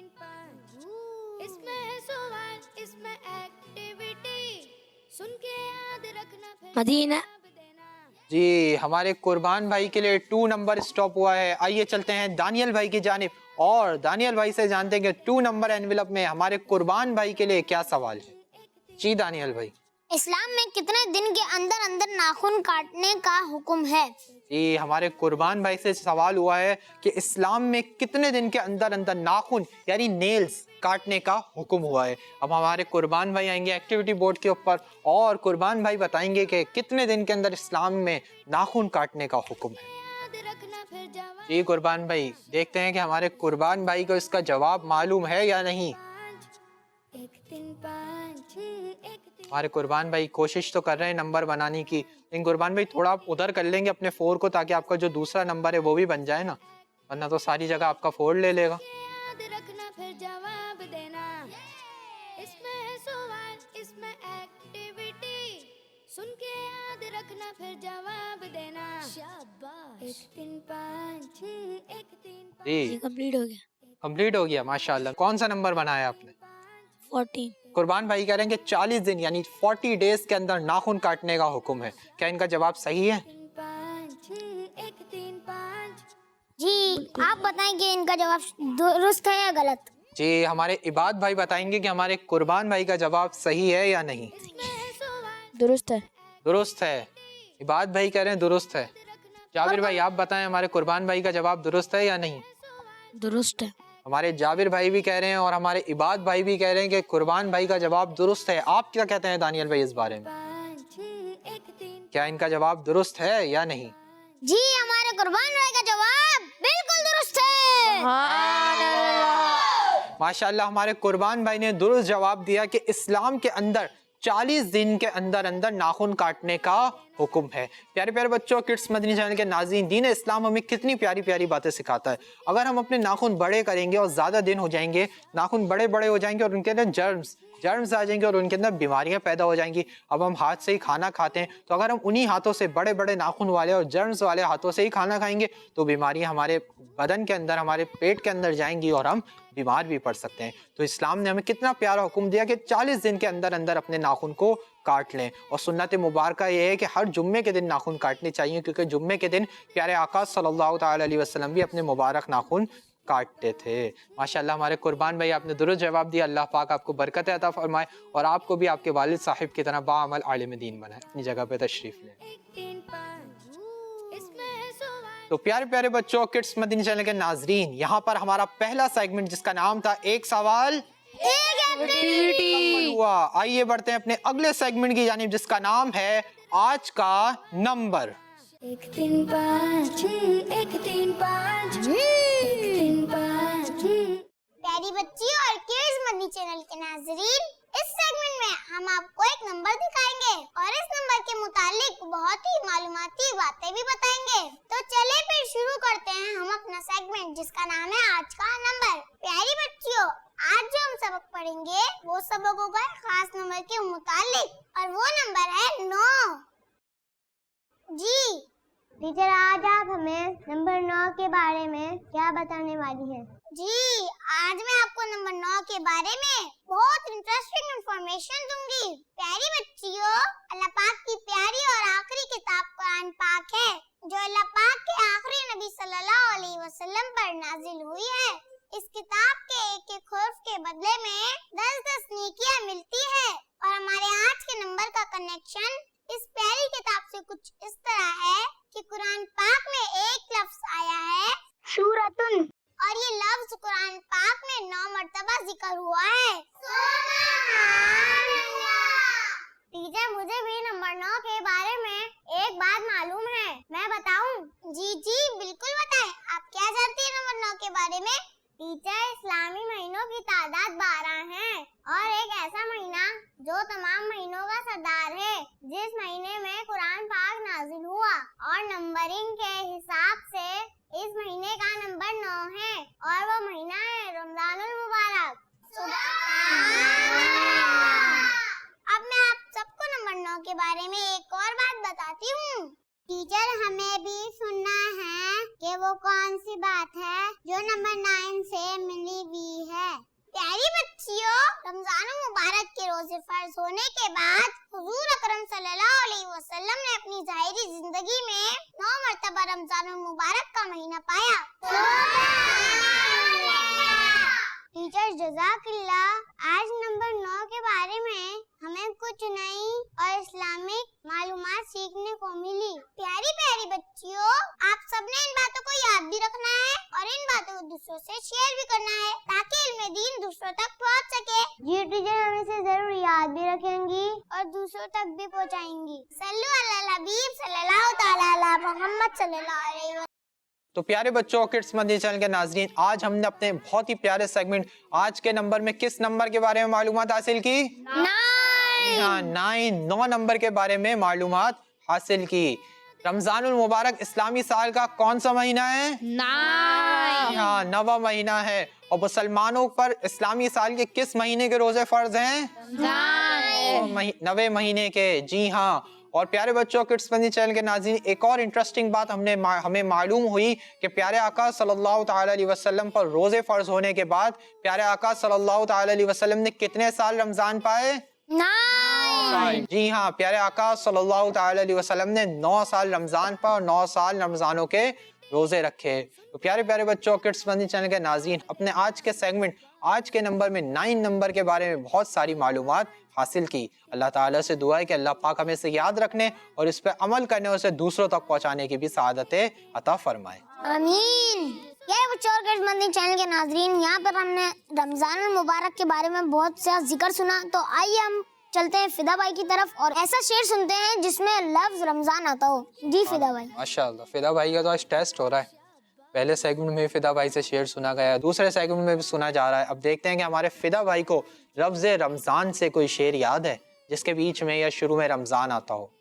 اس میں ہے سوال، اس میں ایکٹیویٹی، سن کے یاد رکھنا پھر مدینہ۔ جواب دینا۔ جی ہمارے قربان بھائی کے لیے 2 نمبر اسٹاپ ہوا ہے۔ آئیے چلتے ہیں دانیل بھائی کی جانب اور دانیل بھائی سے جانتے ہیں کہ 2 نمبر انویلپ میں ہمارے قربان بھائی کے لیے کیا سوال ہے۔ جی دانیل بھائی۔ اسلام میں کتنے دن کے اندر اندر ناخن کاٹنے کا حکم ہے؟ جی ہمارے قربان بھائی سے سوال ہوا ہے کہ اسلام میں کتنے دن کے اندر اندر ناخن یعنی نیلز کاٹنے کا حکم ہوا ہے۔ اب ہمارے قربان بھائی آئیں گے ایکٹیویٹی بورڈ کے اوپر اور قربان بھائی بتائیں گے کہ کتنے دن کے اندر اسلام میں ناخن کاٹنے کا حکم ہے۔ یاد رکھنا پھر جواب جی قربان بھائی دیکھتے ہیں کہ ہمارے قربان بھائی کو اس کا جواب معلوم ہے یا نہیں۔ 1 3 5 6 1 3 ہمارے قربان بھائی کوشش تو کر رہے ہیں نمبر بنانے کی، لیکن قربان بھائی تھوڑا آپ ادھر کر لیں گے اپنے 4 کو تاکہ آپ کا جو دوسرا نمبر ہے وہ بھی بن جائے نا، ورنہ تو ساری جگہ آپ کا 4 لے لے گا۔ یاد رکھنا پھر جواب دینا۔ اس میں ہے سوال، اس میں ایکٹیویٹی، سن کے یاد رکھنا پھر جواب دینا۔ شاباش۔ 1 3 5 6 1 3 5 جی کمپلیٹ ہو گیا۔ کمپلیٹ ہو گیا ماشاءاللہ۔ کون سا نمبر بنایا آپ نے؟ 14۔ قربان بھائی کہہ رہے ہیں کہ 40 دن یعنی 40 ڈیز کے اندر ناخن کاٹنے کا حکم ہے۔ کیا ان کا جواب صحیح ہے؟ 3 5 6 1 3 5 جی آپ بتائیں کہ ان کا جواب درست ہے یا غلط؟ جی ہمارے عباد بھائی بتائیں گے کہ ہمارے قربان بھائی کا جواب صحیح ہے یا نہیں۔ درست ہے۔ درست ہے۔ عباد بھائی کہہ رہے ہیں درست ہے۔ جابر بھائی آپ بتائیں ہمارے قربان بھائی کا جواب درست ہے یا نہیں۔ درست ہے۔ ہمارے جابر بھائی بھی کہہ رہے ہیں اور ہمارے عباد بھائی بھی کہہ رہے ہیں کہ قربان بھائی کا جواب درست ہے۔ آپ کیا کہتے ہیں دانیل بھائی اس بارے میں؟ 5 6 1 3 کیا ان کا جواب درست ہے یا نہیں؟ جی ہمارے قربان بھائی کا جواب بالکل درست ہے۔ ماشاءاللہ ہمارے قربان بھائی نے درست جواب دیا کہ اسلام کے اندر 40 دن کے اندر اندر ناخن کاٹنے کا حکم ہے۔ پیارے پیارے بچوں، کڈس مدنی چینل کے ناظرین، دین اسلام ہمیں کتنی پیاری پیاری باتیں سکھاتا ہے۔ اگر ہم اپنے ناخن بڑے کریں گے اور زیادہ دن ہو جائیں گے، ناخن بڑے بڑے ہو جائیں گے اور ان کے اندر جرمز آ جائیں گے اور ان کے اندر بیماریاں پیدا ہو جائیں گی۔ اب ہم ہاتھ سے ہی کھانا کھاتے ہیں تو اگر ہم انہی ہاتھوں سے بڑے بڑے ناخن والے اور جرمز والے ہاتھوں سے ہی کھانا کھائیں گے تو بیماریاں ہمارے بدن کے اندر، ہمارے پیٹ کے اندر جائیں گی اور ہم بیمار بھی پڑ سکتے ہیں۔ تو اسلام نے ہمیں کتنا پیارا حکم دیا کہ 40 دن کے اندر اندر اپنے ناخن کو کاٹ لیں، اور سنت مبارکہ یہ ہے کہ ہر جمعے کے دن ناخن کاٹنے چاہیے، کیونکہ جمعے کے دن پیارے آقا صلی اللہ تعالی علیہ وسلم بھی اپنے مبارک ناخن کاٹتے تھے۔ ماشاءاللہ ہمارے قربان بھائی آپ نے درست جواب دیا۔ اللہ پاک آپ کو برکت عطا فرمائے اور آپ کو بھی آپ کے والد صاحب کی طرح باعمل عالم دین بنائے۔ اپنی جگہ پہ تشریف لیں۔ 1 3 5 اس میں ہے سوال۔ تو پیارے پیارے بچوں، کڈس مدنی چینل کے ناظرین، یہاں پر ہمارا پہلا سیگمنٹ جس کا نام تھا ایک سوال مکمل ہوا۔ آئیے بڑھتے ہیں اپنے اگلے سیگمنٹ کی جانب جس کا نام ہے آج کا نمبر۔ 1 3 5 6 1 3 5 1 3 5 پیاری بچی اور کڈس مدنی چینل کے ناظرین، اس سیگمنٹ میں ہم آپ کو ایک نمبر دکھائیں گے اور اس نمبر کے متعلق بہت ہی معلوماتی باتیں بھی بتائیں گے۔ تو چلے پھر شروع کرتے ہیں ہم اپنا سیگمنٹ جس کا نام ہے آج کا نمبر۔ پیاری بچیوں، آج جو ہم سبق پڑھیں گے وہ سبق ہوگا خاص نمبر کے متعلق اور وہ نمبر ہے 9۔ جی ٹیچر آج آپ ہمیں نمبر 9 کے بارے میں کیا بتانے والی ہیں؟ جی آج میں آپ کو نمبر 9 کے بارے میں بہت انٹرسٹنگ انفارمیشن دوں گی۔ پیاری بچیوں، اللہ پاک کی پیاری اور آخری کتاب قرآن پاک ہے جو اللہ پاک کے آخری نبی صلی اللہ علیہ وسلم پر نازل ہوئی ہے۔ اس کتاب کے ایک ایک حرف کے بدلے میں 10 نیکیاں ملتی ہے، اور ہمارے آج کے نمبر کا کنیکشن اس پیاری کتاب سے کچھ اس طرح ہے کہ قرآن پاک میں ایک لفظ آیا ہے سورۃ، اور یہ لفظ قرآن پاک میں 9 مرتبہ ذکر ہوا ہے۔ ٹیچر مجھے بھی نمبر 9 کے بارے میں ایک بات معلوم ہے، میں بتاؤں؟ جی جی بالکل بتائیں، آپ کیا جانتی ہیں نمبر 9 کے بارے میں؟ ٹیچر اسلامی مہینوں کی تعداد 12 ہے اور ایک ایسا مہینہ جو تمام مہینوں کا سردار ہے، جس مہینے میں قرآن پاک نازل ہوا، اور نمبرنگ کے حساب سے اس مہینے کا نمبر 9 ہے اور وہ مہینہ ہے رمضان المبارک۔ سبحان अब मैं आप सबको नंबर 9 के बारे में एक और बात बताती हूँ। टीचर, हमें भी सुनना है कि वो कौन सी बात है जो नंबर 9 से मिली हुई है। प्यारी बच्चियों, रमजान मुबारक के रोजे फर्ज होने के बाद हुजूर अकरम सल्लल्लाहु अलैहि वसल्लम ने अपनी ज़ाहिरी जिंदगी में 9 मरतबा रमजान मुबारक का महीना पाया। टीचर जज़ाकल्लाह, आज नंबर 9 के बारे में हमें कुछ नई और इस्लामिक मालूमात सीखने को मिली। प्यारी प्यारी बच्चियों, आप सबने इन बातों को याद भी रखना है और इन बातों को दूसरों से शेयर भी करना है ताकि इल्म दीन दूसरों तक पहुंच सके। जी टीचर, हम इसे जरूर याद भी रखेंगी और दूसरों तक भी पहुंचाएंगी। सल्लु अला हबीब सल्लल्लाहु तआला अला मुहम्मद सल्लल्लाहु अलैहि वसल्लम। तो प्यारे बच्चों, किड्स मदनी चैनल के नाज़रीन, आज हमने अपने बहुत ही प्यारे सेगमेंट आज के नंबर में किस नंबर के बारे में मालूमात हासिल की? 9 नंबर के बारे में मालूमात हासिल की। रमजानुल मुबारक इस्लामी साल का कौन सा महीना है? 9। 9वां महीना है। और मुसलमानों पर इस्लामी साल के किस महीने के रोजे फर्ज हैं? 9वें महीने के। जी हाँ। और प्यारे बच्चों, किड्स मदनी चैनल के नाज़रीन, एक और इंटरेस्टिंग बात हमें मालूम हुई कि प्यारे आका सल्लल्लाहु तआला अलैहि वसल्लम पर रोजे फर्ज होने के बाद प्यारे आका सल्लल्लाहु तआला अलैहि वसल्लम ने कितने साल रमजान पाए? 9। जी हाँ, प्यारे आका सल्लल्लाहु तआला अलैहि वसल्लम ने 9 साल रमजान पर और 9 साल रमजानों के रोजे रखे। तो प्यारे प्यारे बच्चों, किड्स मदनी चैनल के नाज़रीन, अपने आज के सेगमेंट आज के नंबर में 9 नंबर के बारे में बहुत सारी मालूमात हासिल की। अल्लाह ताला से दुआ है कि अल्लाह पाक हमें इसे याद रखने और इस पर अमल करने और इसे दूसरों तक पहुंचाने की भी सआदतें अता फरमाए। आमीन। यार बच्चों और किड्स मदनी चैनल के नाज़रीन, यहाँ पर हमने रमजान मुबारक के बारे में बहुत सा जिक्र सुना। तो आइए हम चलते हैं फिदा भाई की तरफ और ऐसा शेर सुनते हैं जिसमें लफ्ज रमजान आता हो। जी फिदा भाई। माशाअल्लाह, फिदा भाई का तो आज टेस्ट हो रहा है। पहले सेगमेंट में फिदा भाई से शेर सुना गया, दूसरे सेगमेंट में भी सुना जा रहा है। अब देखते हैं कि हमारे फिदा भाई को लफ्ज रमजान से कोई शेर याद है जिसके बीच में या शुरू में रमजान आता हो।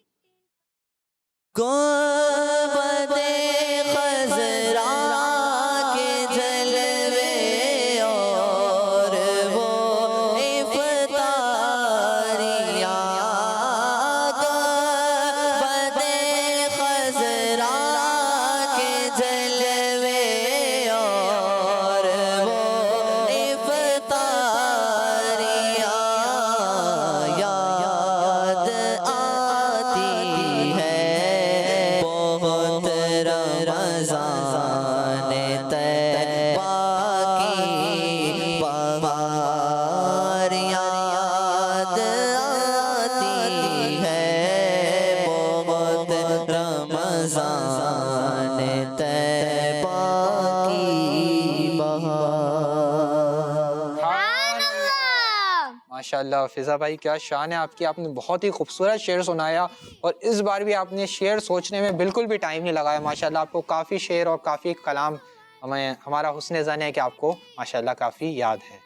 माशाअल्लाह फिजा भाई, क्या शान है आपकी। आपने बहुत ही खूबसूरत शेर सुनाया और इस बार भी आपने शेर सोचने में बिल्कुल भी टाइम नहीं लगाया। माशाअल्लाह आपको काफ़ी शेर और काफ़ी कलाम हमारा हुस्न ज़न है कि आपको माशाअल्लाह काफ़ी याद है।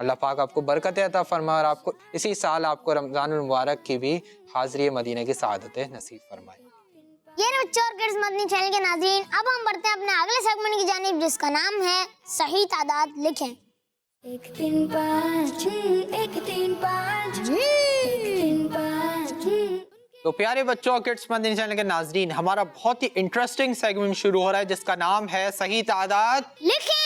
अल्लाह पाक आपको बरकत अता फरमाए और आपको इसी साल आपको रमज़ानुल मुबारक की भी हाज़िरी मदीने की सआदतें नसीब फरमाए। ये बच्चों और किड्स मदनी चैनल के नाज़रीन, अब हम बढ़ते हैं अपने अगले सेगमेंट की जानिब जिसका नाम है सही तादाद लिखें। 1 3 5 6 1 3 5 1 3 5 6। तो प्यारे बच्चों, किड्स मदनी चैनल के नाज़रीन, हमारा बहुत ही इंटरेस्टिंग सेगमेंट शुरू हो रहा है जिसका नाम है सही तादाद लिखें।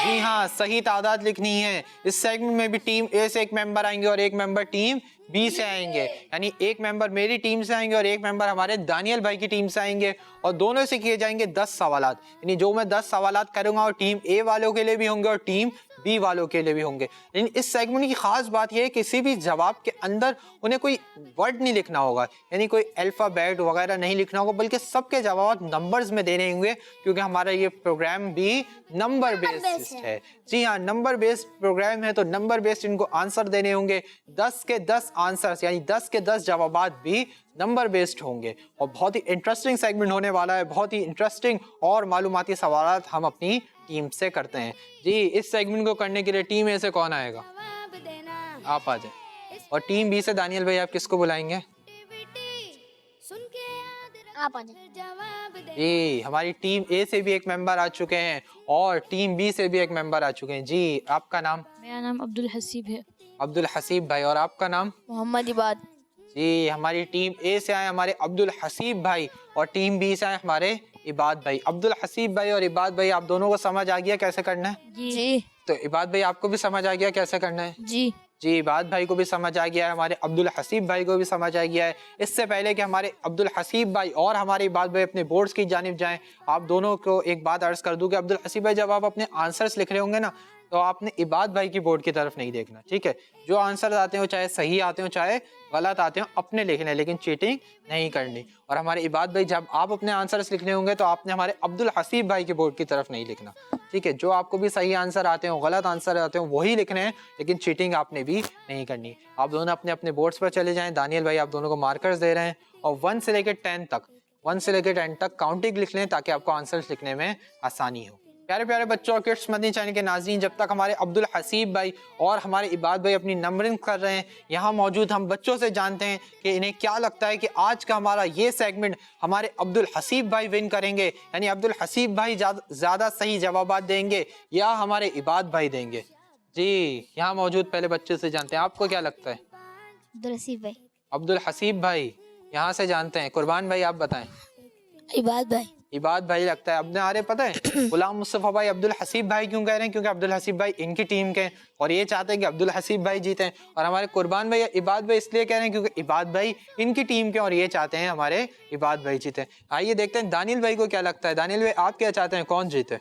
जी हाँ, सही तादाद लिखनी है। इस सेगमेंट में भी टीम ए से एक मेंबर आएंगे और एक मेंबर टीम बी से आएंगे, यानी एक मेंबर मेरी टीम से आएंगे और एक मेंबर हमारे दानियल भाई की टीम से आएंगे और दोनों से किए जाएंगे 10 सवालात। यानी जो मैं 10 सवालात करूंगा और टीम ए वालों के लिए भी होंगे और टीम बी वालों के लिए भी होंगे। लेकिन इस सेगमेंट की खास बात यह है किसी भी जवाब के अंदर उन्हें कोई वर्ड नहीं लिखना होगा, यानी कोई अल्फाबेट वगैरह नहीं लिखना होगा, बल्कि सबके जवाब नंबर्स में देने होंगे क्योंकि हमारा ये प्रोग्राम भी नंबर बेस्ड है। जी हाँ, नंबर बेस्ड प्रोग्राम है तो नंबर बेस्ड इनको आंसर देने होंगे। 10 के 10 आंसर्स यानी 10 के 10 जवाबात भी नंबर बेस्ड होंगे और बहुत ही इंटरेस्टिंग सेगमेंट होने वाला है। बहुत ही इंटरेस्टिंग और मालूमाती सवालात हम अपनी टीम से करते हैं। जी, इस सेगमेंट को करने के लिए टीम ए से कौन आएगा? आप आ जाए। और टीम बी से दानियल भाई आप किसको बुलाएंगे? आप आ जाए। जी, हमारी टीम ए से भी एक मेंबर आ चुके हैं और टीम बी से भी एक मेंबर आ चुके हैं। जी, आपका नाम? मेरा नाम अब्दुल हसीब है। अब्दुल हसीब भाई। और आपका नाम? मोहम्मद इबाद। जी, हमारी टीम ए से आए हमारे अब्दुल हसीब भाई और टीम बी से आए हमारे इबाद भाई। अब्दुल हसीब भाई और इबाद भाई, आप दोनों को समझ आ गया कैसे करना है? जी तो इबाद भाई आपको भी समझ आ गया कैसे करना है? जी जी, इबाद भाई को भी समझ आ गया है, हमारे अब्दुल हसीब भाई को भी समझ आ गया है। इससे पहले कि हमारे अब्दुल हसीब भाई और हमारे इबाद भाई अपने बोर्ड्स की जानिब जाएं, आप दोनों को एक बात अर्ज कर दूं कि अब्दुल हसीब भाई जब आप अपने आंसर्स लिख रहे होंगे ना, तो आपने इबाद भाई की बोर्ड की तरफ नहीं देखना, ठीक है? जो आंसर आते हो चाहे सही आते हो चाहे गलत आते हो, अपने लिखने, लेकिन चीटिंग नहीं करनी। और हमारे इबाद भाई जब आप अपने आंसर्स लिखने होंगे तो आपने हमारे अब्दुल हसीब भाई के बोर्ड की तरफ नहीं लिखना, ठीक है? जो आपको भी सही आंसर आते हो गलत आंसर आते हो वही लिखने हैं, लेकिन चीटिंग आपने भी नहीं करनी। आप दोनों अपने अपने बोर्ड्स पर चले जाएं। दानियल भाई आप दोनों को मार्कर्स दे रहे हैं और 1 से लेकर 10 तक काउंटिंग लिख लें ताकि आपको आंसर्स लिखने में आसानी हो। प्यारे प्यारे बच्चों और किड्स मदनी चैनल के नाज़रीन, जब तक हमारे अब्दुल हसीब भाई और हमारे इबाद भाई अपनी नंबरिंग कर रहे हैं, यहाँ मौजूद हम बच्चों से जानते हैं कि इन्हें क्या लगता है कि आज का हमारा ये सेगमेंट हमारे अब्दुल हसीब भाई विन करेंगे, यानी अब्दुल हसीब भाई ज़्यादा सही जवाब देंगे या हमारे इबाद भाई देंगे? जी, यहाँ मौजूद पहले बच्चे से जानते हैं, आपको क्या लगता है? अब्दुल हसीब भाई। अब्दुल हसीब भाई यहाँ से जानते हैं। कुर्बान भाई आप बताएं। इबाद भाई। इबाद भाई लगता है। अपने आरे पता है गुलाम मुस्तफ़ा भाई अब्दुल हसीब भाई क्यों कह रहे हैं? क्योंकि अब्दुल हसीब भाई इनकी टीम के और ये चाहते हैं कि अब्दुल हसीब भाई जीतें। और हमारे कुर्बान भाई इबाद भाई इसलिए कह रहे हैं क्योंकि इबाद भाई इनकी टीम के और ये चाहते हैं हमारे इबाद भाई जीतें। आइए देखते हैं दानियल भाई को क्या लगता है। दानियल भाई आप क्या चाहते हैं, कौन जीते?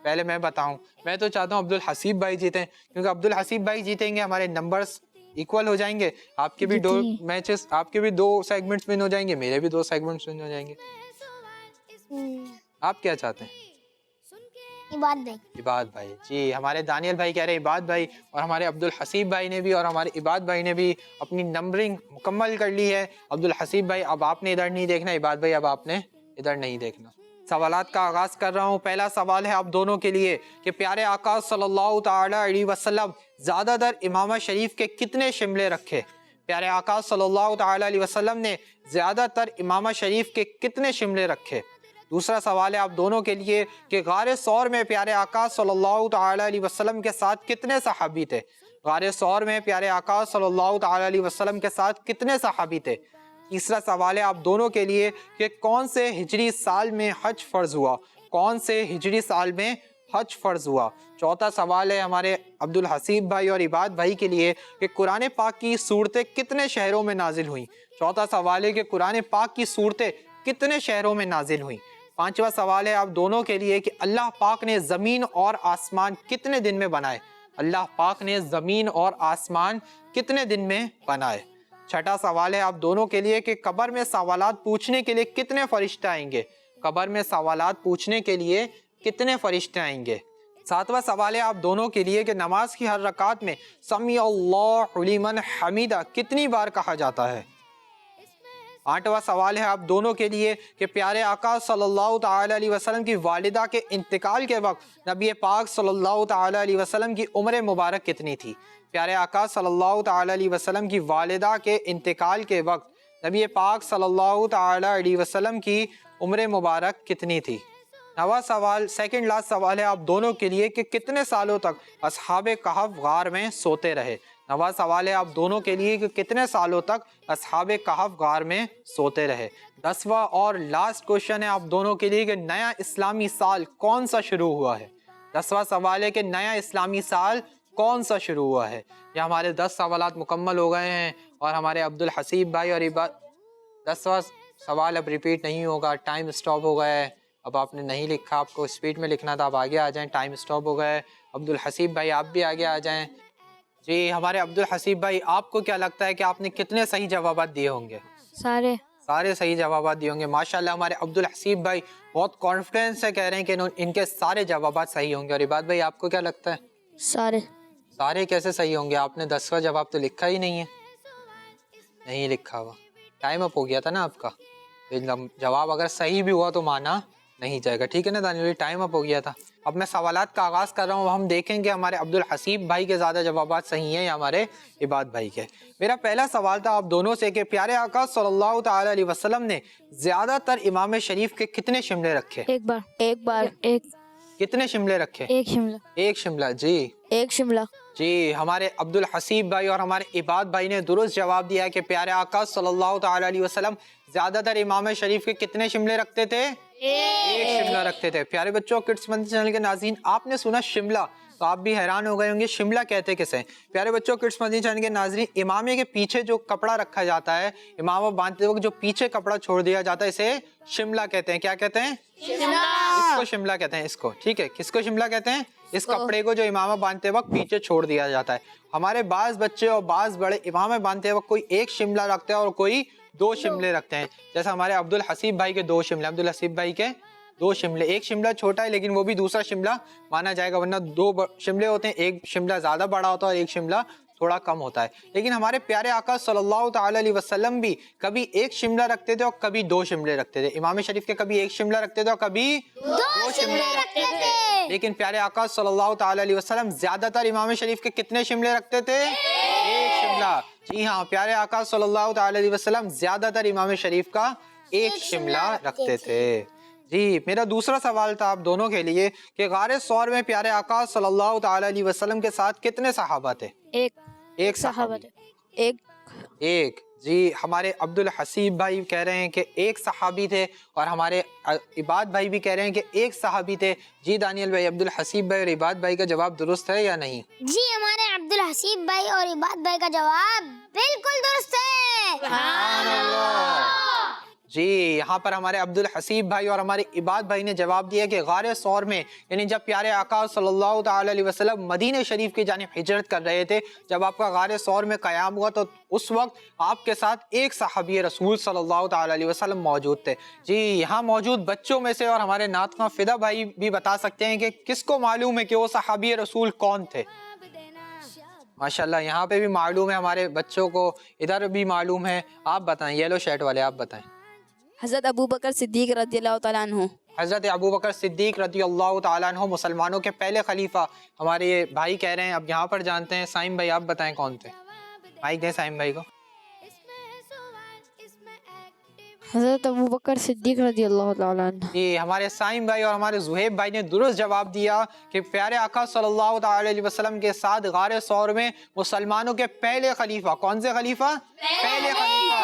पहले मैं बताऊं, मैं तो चाहता हूँ अब्दुल हसीब भाई जीतें, क्योंकि अब्दुल हसीब भाई जीतेंगे हमारे नंबर्स इक्वल हो जाएंगे, आपके भी 2 मैचेस, आपके भी 2 सेगमेंट्स विन हो जाएंगे, मेरे भी 2 सेगमेंट्स विन हो जाएंगे। आप क्या चाहते हैं? इबाद भाई। इबाद भाई। जी, हमारे दानियल भाई कह रहे हैं इबाद भाई, और हमारे अब्दुल हसीब भाई ने भी और हमारे इबाद भाई ने भी अपनी नंबरिंग मुकम्मल कर ली है। अब्दुल हसीब भाई अब आपने इधर नहीं देखना, इबाद भाई अब आपने इधर नहीं देखना। सवालात का आगाज कर रहा हूँ। पहला सवाल है आप दोनों के लिए कि प्यारे आका सल्लल्लाहु ताला अलैहि वसल्लम ज़्यादातर इमाम शरीफ के कितने शिमले रखे? प्यारे आका सल्लल्लाहु ताला अलैहि वसल्लम ने ज़्यादातर इमाम शरीफ के कितने शिमले रखे? दूसरा सवाल है आप दोनों के लिए कि गारे सौर में प्यारे आका सल्लल्लाहु ताला अलैहि वसल्लम के साथ कितने सहाबी थे? गारे सौर में प्यारे आका सल्लल्लाहु ताला अलैहि वसल्लम के साथ कितने सहाबी थे? तीसरा सवाल है आप दोनों के लिए कि कौन से हिजरी साल में हज फर्ज हुआ? कौन से हिजरी साल में हज फर्ज हुआ? चौथा सवाल है हमारे अब्दुल हसीब भाई और इबाद भाई के लिए कि कुरान पाक की सूरतें कितने शहरों में नाजिल हुई? चौथा सवाल है कि कुरान पाक की सूरतें कितने शहरों में नाजिल हुई? पांचवा सवाल है आप दोनों के लिए कि अल्लाह पाक ने ज़मीन और आसमान कितने दिन में बनाए? अल्लाह पाक ने ज़मीन और आसमान कितने दिन में बनाए? छठा सवाल है आप दोनों के लिए कि कब्र में सवालात पूछने के लिए कितने फरिश्ते आएंगे? कब्र में सवालात पूछने के लिए कितने फरिश्ते आएंगे? सातवां सवाल है आप दोनों के लिए कि नमाज की हर रकात में समी अल्लाहु लिमन हमीदा कितनी बार कहा जाता है? आठवां सवाल है आप दोनों के लिए कि प्यारे आका सल्लल्लाहु ताला अलैहि वसल्लम की वालिदा के इंतकाल के वक्त नबी पाक सल्लल्लाहु ताला अलैहि वसल्लम की उम्र मुबारक कितनी थी? प्यारे आका सल्लल्लाहु ताला अलैहि वसल्लम की वालिदा के इंतकाल के वक्त नबी पाक सल्लल्लाहु ताला अलैहि वसल्लम की उम्र मुबारक कितनी थी? नवा सवाल, सेकंड लास्ट सवाल है आप दोनों के लिए कि कितने सालों तक अस्हाबे कहफ गार में सोते रहे? नवा सवाल है आप दोनों के लिए कि कितने सालों तक अस्हाबे कहफ गार में सोते रहे? 10वां और लास्ट क्वेश्चन है आप दोनों के लिए कि नया इस्लामी साल कौन सा शुरू हुआ है? 10वां सवाल है कि नया इस्लामी साल कौन सा शुरू हुआ है? ये हमारे 10 सवालात मुकम्मल हो गए हैं और हमारे अब्दुल हसीब भाई और 10वां सवाल अब रिपीट नहीं होगा, टाइम स्टॉप हो गया है। अब आपने नहीं लिखा, आपको स्पीड में लिखना था, आप आगे आ जाएं, टाइम स्टॉप हो गया है। अब्दुल हसीब भाई आप भी आगे आ जाएं। जी, हमारे अब्दुल हसीब भाई आपको क्या लगता है कि आपने कितने सही जवाब दिए होंगे? सारे सही जवाब दिए होंगे। माशाल्लाह हमारे अब्दुल हसीब भाई बहुत कॉन्फिडेंस से कह रहे हैं कि इनके सारे जवाब सही होंगे। और इबाद भाई आपको क्या लगता है? सारे कैसे सही होंगे? आपने 10वां जवाब तो लिखा ही नहीं है। नहीं लिखा हुआ, टाइम अप हो गया था ना आपका। जवाब अगर सही भी हुआ तो माना नहीं जाएगा, ठीक है ना दानियल? टाइम अप हो गया था। अब मैं सवालात का आगाज कर रहा हूँ। हम देखेंगे हमारे अब्दुल हसीब भाई के ज़्यादा जवाबात सही हैं या हमारे इबाद भाई के। मेरा पहला सवाल था आप दोनों से कि प्यारे आका सल्लल्लाहु ताला अलैहि वसल्लम ने ज़्यादातर इमाम शरीफ के कितने शिमले रखे? एक बार कितने शिमले रखे? एक शिमला। एक शिमला। जी, एक शिमला। جی ہمارے عبد الحسیب بھائی اور ہمارے عباد بھائی نے درست جواب دیا کہ پیارے آقا صلی اللہ تعالی علیہ وسلم زیادہ تر امام شریف کے کتنے شملے رکھتے تھے؟ ایک شملہ رکھتے تھے۔ پیارے بچوں، کڈس مدنی چینل کے ناظرین، آپ نے سنا شملہ تو آپ بھی حیران ہو گئے ہوں گے شملہ کہتے کسے؟ پیارے بچوں، کڈس مدنی چینل کے ناظرین، امامے کے پیچھے جو کپڑا رکھا جاتا ہے، امامہ باندھتے وقت جو پیچھے کپڑا چھوڑ دیا جاتا ہے، اسے شملہ کہتے ہیں۔ کیا کہتے ہیں؟ اس کو شملہ کہتے ہیں، اس کو، ٹھیک ہے۔ کس کو شملہ کہتے ہیں؟ اس کپڑے کو جو امامہ باندھتے وقت پیچھے چھوڑ دیا جاتا ہے۔ ہمارے بعض بچے اور بعض بڑے امامہ باندھتے وقت کوئی ایک شملہ رکھتے ہیں اور کوئی دو شملے رکھتے ہیں، جیسا ہمارے عبد الحسیب بھائی کے دو شملے، عبد الحسیب بھائی کے دو شملے، ایک شملہ چھوٹا ہے لیکن وہ بھی دوسرا شملہ مانا جائے گا، ورنہ دو شملے ہوتے ہیں، ایک شملہ زیادہ بڑا ہوتا ہے اور ایک شملہ تھوڑا کم ہوتا ہے۔ لیکن ہمارے پیارے آقا صلی اللہ تعالی علیہ وسلم بھی کبھی ایک شملہ رکھتے تھے اور کبھی دو شملے رکھتے تھے۔ امام شریف کے کبھی ایک شملہ رکھتے تھے اور کبھی دو شملے رکھتے تھے۔ لیکن پیارے آقا صلی اللہ تعالی علیہ وسلم زیادہ تر امام شریف کے کتنے شملے رکھتے تھے؟ ایک شملہ۔ جی ہاں، پیارے آقا صلی اللہ تعالی علیہ وسلم زیادہ تر امام شریف کا ایک شملہ رکھتے تھے۔ جی میرا دوسرا سوال تھا آپ دونوں کے لیے کہ غار ثور میں پیارے آقا صلی اللہ تعالی علیہ وسلم کے ساتھ کتنے صحابہ تھے؟ ایک صحابہ تھے۔ ایک۔ جی ہمارے عبد الحسیب بھائی کہہ رہے ہیں کہ ایک صحابی تھے اور ہمارے عباد بھائی بھی کہہ رہے ہیں کہ ایک صحابی تھے۔ جی دانیل بھائی، عبد الحسیب بھائی اور عباد بھائی کا جواب درست ہے یا نہیں؟ جی ہمارے عبد الحسیب بھائی اور عباد بھائی کا جواب بالکل درست ہے۔ سبحان اللہ۔ جی یہاں پر ہمارے عبد الحسیب بھائی اور ہمارے عباد بھائی نے جواب دیا کہ غار ثور میں، یعنی جب پیارے آقا صلی اللہ تعالی علیہ وسلم مدینہ شریف کی جانب ہجرت کر رہے تھے، جب آپ کا غار ثور میں قیام ہوا تو اس وقت آپ کے ساتھ ایک صحابی رسول صلی اللہ تعالی علیہ وسلم موجود تھے۔ جی یہاں موجود بچوں میں سے اور ہمارے نعت خواں فدا بھائی بھی بتا سکتے ہیں کہ کس کو معلوم ہے کہ وہ صحابی رسول کون تھے؟ ماشاءاللہ یہاں پہ بھی معلوم ہے، ہمارے بچوں کو ادھر بھی معلوم ہے۔ آپ بتائیں، یلو شرٹ والے آپ بتائیں۔ حضرت ابو بکر صدیق رضی اللہ تعالیٰ عنہ۔ حضرت ابو بکر صدیق رضی اللہ تعالیٰ عنہ مسلمانوں کے پہلے خلیفہ، ہمارے یہ بھائی کہہ رہے ہیں، اب یہاں پر جانتے ہیں۔ سائم بھائی آپ بتائیں کون تھے؟ مائک دیں سائم بھائی کو۔ حضرت ابو بکر صدیق رضی اللہ تعالیٰ عنہ۔ جی ہمارے سائم بھائی اور ہمارے زہیب بھائی نے درست جواب دیا کہ پیارے آقا صلی اللہ تعالی علیہ وسلم کے ساتھ غار ثور میں مسلمانوں کے پہلے خلیفہ، کون سے خلیفہ؟ پہلے خلیفہ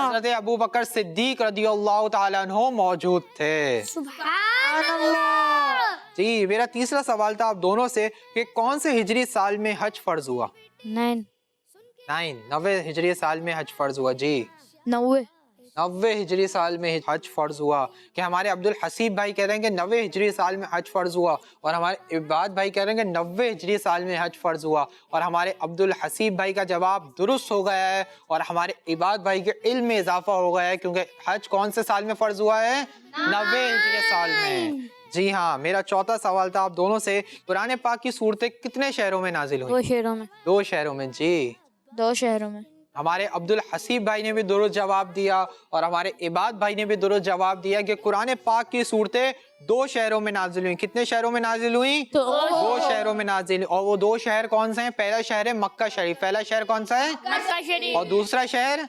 حضرت ابو بکر صدیق رضی اللہ تعالیٰ عنہ موجود تھے۔ سبحان اللہ۔ جی میرا تیسرا سوال تھا آپ دونوں سے کہ کون سے ہجری سال میں حج فرض ہوا؟ 90 ہجری سال میں حج فرض ہوا۔ جی 90 ہجری سال میں حج فرض ہوا۔ کہ ہمارے عبد الحسیب بھائی کہہ رہے ہیں کہ 90 ہجری سال میں حج فرض ہوا، اور ہمارے عباد بھائی کہہ رہے ہیں کہ 90 ہجری سال میں حج فرض ہوا، اور ہمارے عبد الحسیب بھائی کا جواب درست ہو گیا ہے، اور ہمارے عباد بھائی کے علم میں اضافہ ہو گیا ہے، کیونکہ حج کون سے سال میں فرض ہوا ہے؟ 90 ہجری سال میں۔ جی ہاں میرا چوتھا سوال تھا آپ دونوں سے، قرآن پاک کی صورتیں کتنے شہروں میں نازل ہوئی؟ 2 شہروں میں۔ 2 شہروں میں۔ جی 2 شہروں میں۔ ہمارے عبد الحسیب بھائی نے بھی درست جواب دیا اور ہمارے عباد بھائی نے بھی درست جواب دیا کہ قرآن پاک کی صورتیں 2 شہروں میں نازل ہوئی۔ کتنے شہروں میں نازل ہوئی؟ 2 شہروں میں نازل، اور وہ 2 شہر کون سے ہیں؟ پہلا شہر ہے مکہ شریف، پہلا شہر کون سا ہے؟ مکہ شریف۔ اور دوسرا شہر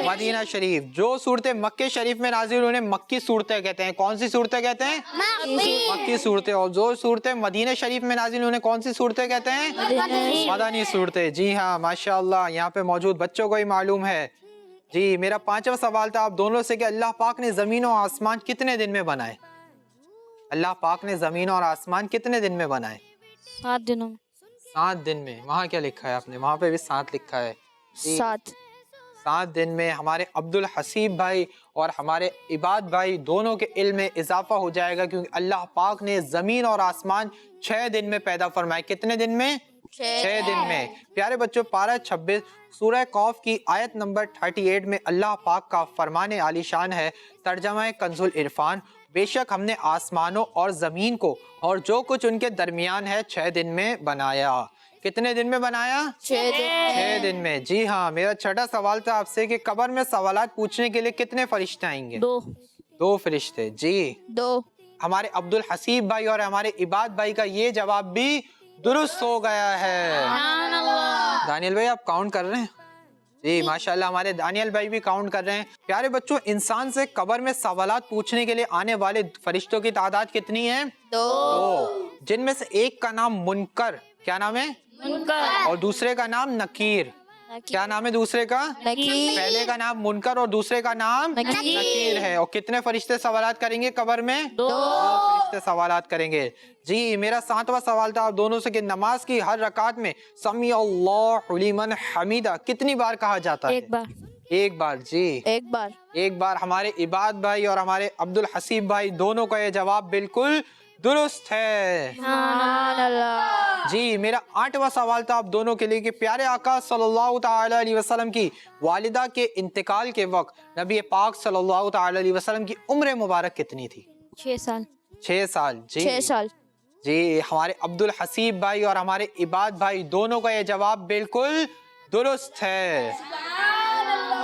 مدینہ شریف۔ جو صورتیں مکہ شریف میں نازل ہوئی انہیں مکی صورتیں کہتے ہیں۔ کون سی صورتیں کہتے ہیں؟ مکی صورتیں۔ اور جو صورتیں مدینہ شریف میں نازل ہوئی انہیں کون سی صورتیں کہتے ہیں؟ مدنی صورتیں۔ جی ہاں ماشاءاللہ یہاں پہ موجود بچوں کو ہی معلوم ہے۔ جی میرا 5واں سوال تھا آپ دونوں سے کہ اللہ پاک نے زمین و آسمان کتنے دن میں بنائے؟ اللہ پاک نے زمین اور آسمان کتنے دن میں بنائے؟ 7 دنوں میں۔ 7 دن میں۔ وہاں کیا لکھا ہے آپ نے؟ وہاں پہ بھی 7 لکھا ہے۔ 7 دن میں۔ ہمارے عبد الحسیب بھائی اور ہمارے عباد بھائی دونوں کے علم میں اضافہ ہو جائے گا، کیونکہ اللہ پاک نے زمین اور آسمان 6 دن میں پیدا فرمائے۔ کتنے دن میں؟ 6 دن میں۔ پیارے بچوں پارہ 26 سورہ قوف کی آیت نمبر 38 میں اللہ پاک کا فرمان عالی شان ہے، ترجمہ کنز العرفان: بے شک ہم نے آسمانوں اور زمین کو اور جو کچھ ان کے درمیان ہے 6 دن میں بنایا۔ کتنے دن میں بنایا؟ 6 دن میں۔ جی ہاں میرا چھٹا سوال تھا آپ سے کہ قبر میں سوالات پوچھنے کے لیے کتنے فرشتے آئیں گے؟ 2 فرشتے۔ جی 2۔ ہمارے عبد الحسیب بھائی اور ہمارے عباد بھائی کا یہ جواب بھی درست ہو گیا ہے۔ دانیل بھائی آپ کاؤنٹ کر رہے ہیں؟ جی ماشاءاللہ ہمارے دانیل بھائی بھی کاؤنٹ کر رہے ہیں۔ پیارے بچوں انسان سے قبر میں سوالات پوچھنے کے لیے آنے والے فرشتوں کی تعداد کتنی ہے؟ 2، جن میں سے ایک کا نام منکر، کیا نام ہے؟ मुनकर और दूसरे का नाम नकीर। क्या नाम है दूसरे का? नकीर पहले का नाम मुनकर और दूसरे का नाम नकीर है। और कितने फरिश्ते सवालात करेंगे कब्र में? 2 फरिश्ते सवालात करेंगे। जी, मेरा 7वां सवाल था आप दोनों से कि नमाज की हर रकात में समी अल्लाहु लिमन हमीदा कितनी बार कहा जाता है? 1 बार। 1 बार। जी 1 बार। 1 बार। हमारे इबाद भाई और हमारे अब्दुल हसीब भाई दोनों का ये जवाब बिल्कुल दुरुस्त है। सुभान अल्लाह। जी, मेरा 8वां सवाल था आप दोनों के लिए कि प्यारे आका सल्लल्लाहु ताला अलैहि वसल्लम की वालिदा के इंतकाल के वक्त नबी पाक सल्लल्लाहु ताला अलैहि वसल्लम की उम्र मुबारक कितनी थी? 6 साल। 6 साल। जी 6 साल। जी, हमारे अब्दुल हसीब भाई और हमारे इबाद भाई दोनों का ये जवाब बिल्कुल दुरुस्त है।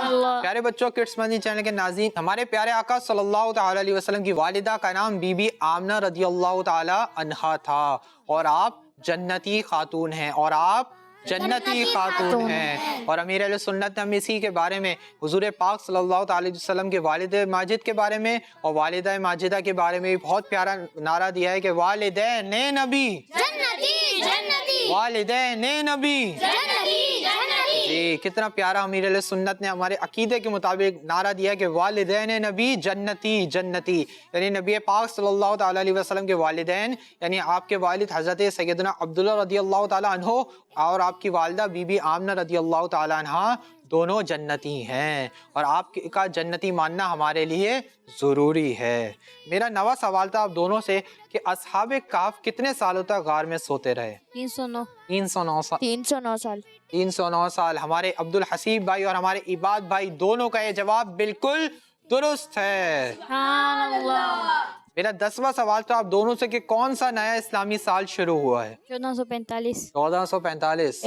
प्यारे बच्चों, किड्स मदनी चैनल के नाज़रीन, हमारे प्यारे आका सल्लल्लाहु ताला अलैहि वसल्लम की वालिदा का नाम बीबी आमना रदियल्लाहु ताला अन्हा था और आप जन्नती खातून हैं और आप जन्नती खातून हैं। और अमीर अहले सुन्नत ने हम इसी के बारे में हुजूर पाक सल्लल्लाहु अलैहि वसल्लम के वालिद माजिद के बारे में और वालिदा माजिदा के बारे में बहुत प्यारा नारा दिया है कि वालिदैन नबी जन्नती जन्नती वालिदैन नबी जन्नती जन्नती। जी, कितना प्यारा अमीर अहले सुन्नत ने हमारे अकीदे के मुताबिक नारा दिया कि वालिदैन नबी जन्नती जन्नती, यानी नबी पाक सल्लल्लाहु ताला अलैहि वसल्लम के वालिदैन यानी आपके वालिद हजरत सैयदना अब्दुल्ला रदियल्लाहु ताला अन्हु और आपकी वालिदा बीबी आमना रदियल्लाहु ताला अन्हा दोनों जन्नती हैं और आपका जन्नती मानना हमारे लिए ज़रूरी है। मेरा 9वां सवाल था आप दोनों से कि अस्हाबे काफ कितने सालों तक गार में सोते रहे? 309। 309 साल। 309 साल। 309 साल। हमारे अब्दुल हसीब भाई और हमारे इबाद भाई दोनों का ये जवाब बिल्कुल दुरुस्त है। सुभान अल्लाह। मेरा 10वां सवाल था आप दोनों से कि कौन सा नया इस्लामी साल शुरू हुआ है? 1445। 1445।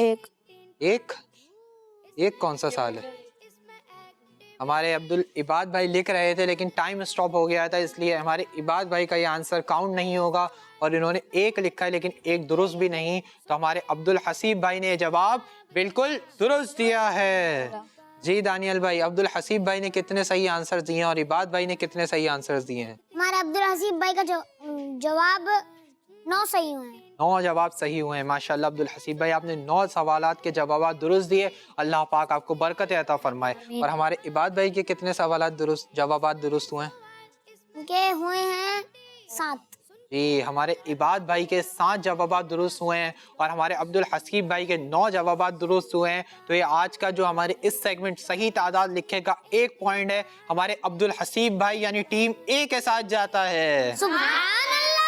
एक कौन सा साल है? हमारे अब्दुल इबाद भाई लिख रहे थे लेकिन टाइम स्टॉप हो गया था, इसलिए हमारे इबाद भाई का ये आंसर काउंट नहीं होगा और इन्होंने 1 लिखा है लेकिन 1 दुरुस्त भी नहीं। तो हमारे अब्दुल हसीब भाई ने जवाब बिल्कुल दुरुस्त दिया है। जी दानियल भाई, अब्दुल हसीब भाई ने कितने सही आंसर दिए हैं और इबाद भाई ने कितने सही आंसर दिए हैं? हमारे अब्दुल हसीब भाई का जवाब 9 सही हुए हैं। 9 जवाब सही हुए हैं। माशाल्लाह अब्दुल हसीब भाई, आपने 9 सवालात के जवाब दुरुस्त दिए। अल्लाह पाक आपको बरकत अता फरमाए। और हमारे इबाद भाई के कितने सवालात दुरुस्त जवाब दुरुस्त हुए हैं? उनके हुए हैं 7। जी, हमारे इबाद भाई के 7 जवाब दुरुस्त हुए हैं और हमारे अब्दुल हसीब भाई के 9 जवाब दुरुस्त हुए हैं। तो ये आज का जो हमारे इस सेगमेंट सही तादाद लिखेगा 1 पॉइंट है, हमारे अब्दुल हसीब भाई यानी टीम ए के साथ जाता है। सुभान अल्लाह।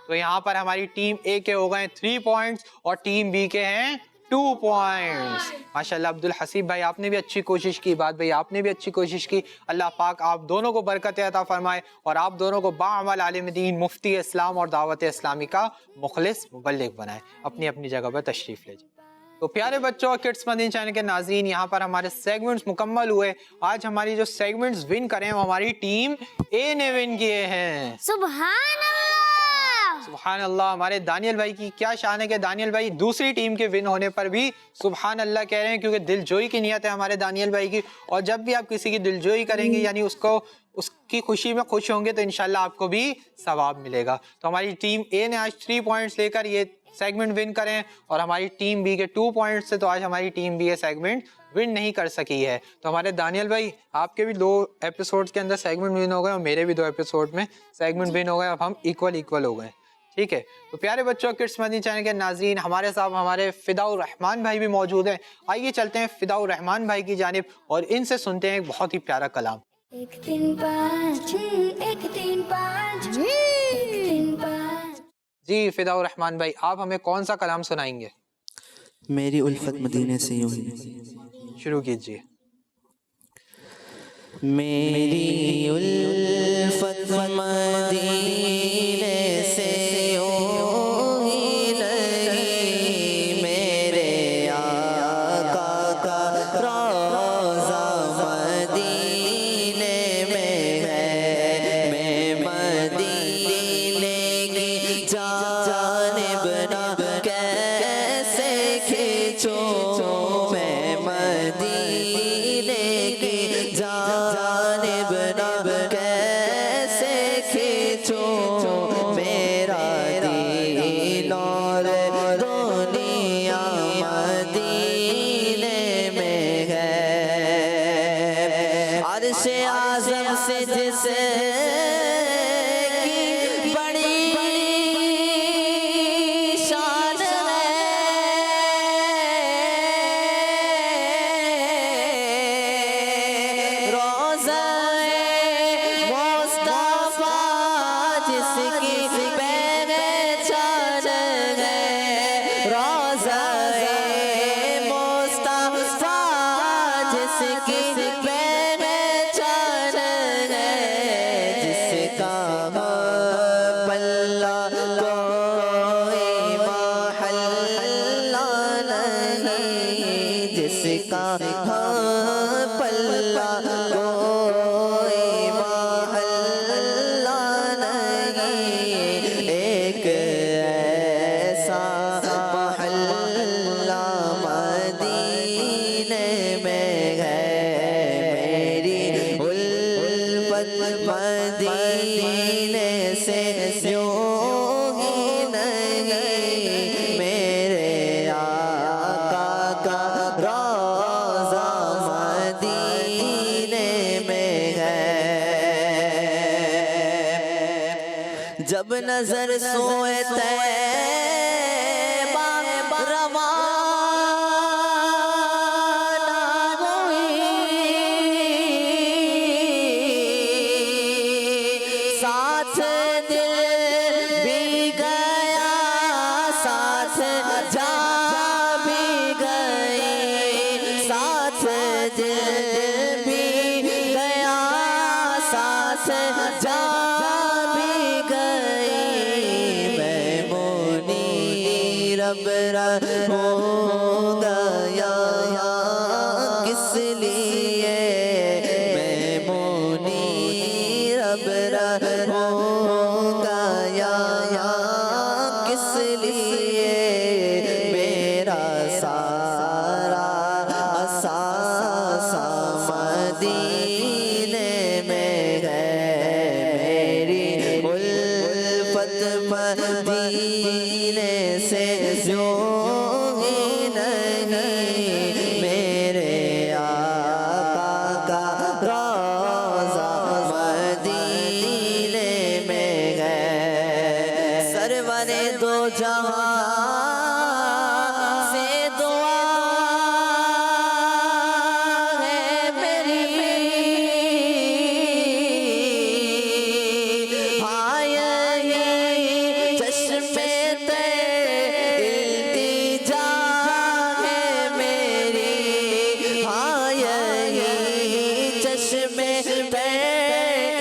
तो यहाँ पर हमारी टीम ए के हो गए 3 पॉइंट्स और टीम बी के हैं 2 पॉइंट्स। माशाल्लाह अब्दुल हसीब भाई आपने भी अच्छी कोशिश की, बात भाई आपने भी अच्छी कोशिश की। अल्लाह पाक आप दोनों को बरकत अता फरमाए और आप दोनों को बाअमल आलिम दीन, मुफ्ती इस्लाम और दावत इस्लामी का मुखलिस मुबल्लिग बनाए। अपनी अपनी जगह पर तशरीफ ले जाए। तो प्यारे बच्चों, किड्स मदीन चैनल के नाज़रीन, यहाँ पर हमारे सेगमेंट्स मुकम्मल हुए। आज हमारी जो सेगमेंट्स विन करें वो हमारी टीम ए ने विन किए हैं। सुभान अल्लाह। सुभान अल्लाह। हमारे दानियल भाई की क्या शान है कि दानियल भाई दूसरी टीम के विन होने पर भी सुभान अल्लाह कह रहे हैं, क्योंकि दिलजोई की नियत है हमारे दानियल भाई की। और जब भी आप किसी की दिलजोई करेंगे यानी उसको उसकी खुशी में खुश होंगे तो इंशाल्लाह आपको भी सवाब मिलेगा। तो हमारी टीम ए ने आज 3 पॉइंट्स लेकर ये सेगमेंट विन करें और हमारी टीम बी के 2 पॉइंट्स से तो आज हमारी टीम बी ये सेगमेंट विन नहीं कर सकी है। तो हमारे दानियल भाई, आपके भी 2 एपिसोड्स के अंदर सेगमेंट विन हो गए और मेरे भी 2 एपिसोड में सेगमेंट विन हो गए। अब हम इक्वल हो गए। ठीक है। तो प्यारे बच्चों, किड्स मदीन चैनल के नाज़रीन, हमारे साथ हमारे फिदाउर रहमान भाई भी मौजूद हैं। आइए चलते हैं फिदाउर रहमान भाई की जानिब और इनसे सुनते हैं एक बहुत ही प्यारा कलाम। 1 3 5 1 3 5 1 3 5। जी फिदाउर रहमान भाई, आप हमें कौन सा कलाम सुनाएंगे? मेरी उल्फत मदीने से यूं ही। शुरू कीजिए। मेरी उल्फत मदीने से यूं ही लगी, मेरे आका का रोज़ा मदीने में है। मैं मदीने की जानिब ना कैसे खींचूं, मैं मदीने की जानिब ना कैसे खींचूं। عرش اعظم سے جس کی بڑی شان ہے، روضہ مصطفیٰ جس کی پہچان ہے، روضہ مصطفیٰ جس کی پہچان ہے، جس کا پلہ کوئی محلہ نہیں، جس کا پلہ کوئی محلہ نہیں، ایک ایسا محلہ مدینے میں ہے، میری الفت مدینے سے یوں ہی نہیں، میرے آقا کا روضہ مدینے میں ہے، جب نظر سوئے طیبہ روانہ ہوئی، ساتھ دل بھی گیا، ساتھ جان بھی گئی، ساتھ دل بھی گیا، ساتھ جان بھی گئی، میں منیر رب ہوں گیا کس لیے، میں منیر رب ہوں گیا کس لیے، میرا سارا اثاثہ مدینے میں ہے، میری الفت مدینے سے یوں ہی نہیں، میرے آقا کا روضہ مدینے میں ہے، سرور دو جہاں سے دعا ہے میری، ہاں یہی چشمے تے التجا ہے میری، ہاں یہی چشمے تے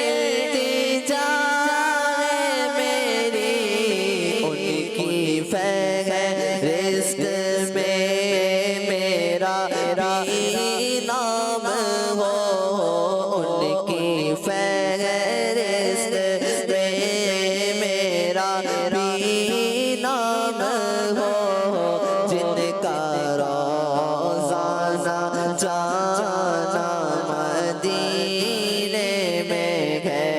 التجا ہے میری، ان کی فہرست میں میرا بھی نام ہو، ان کی فہرست میں میرا بھی نام ہو، جن کا روزانہ جانا مدینے میں ہے،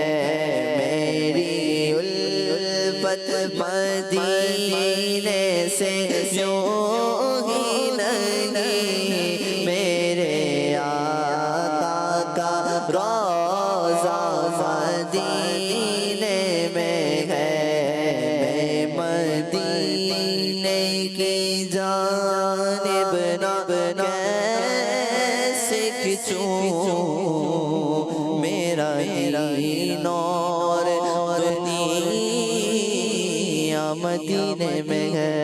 میری الفت مدینے سے یوں ہی نہیں، میرے آقا کا روضہ مدینے میں ہے، میں مدینے کی جانب نہ کیسے کھچوں، میرا نور دنیا مدینے میں ہے۔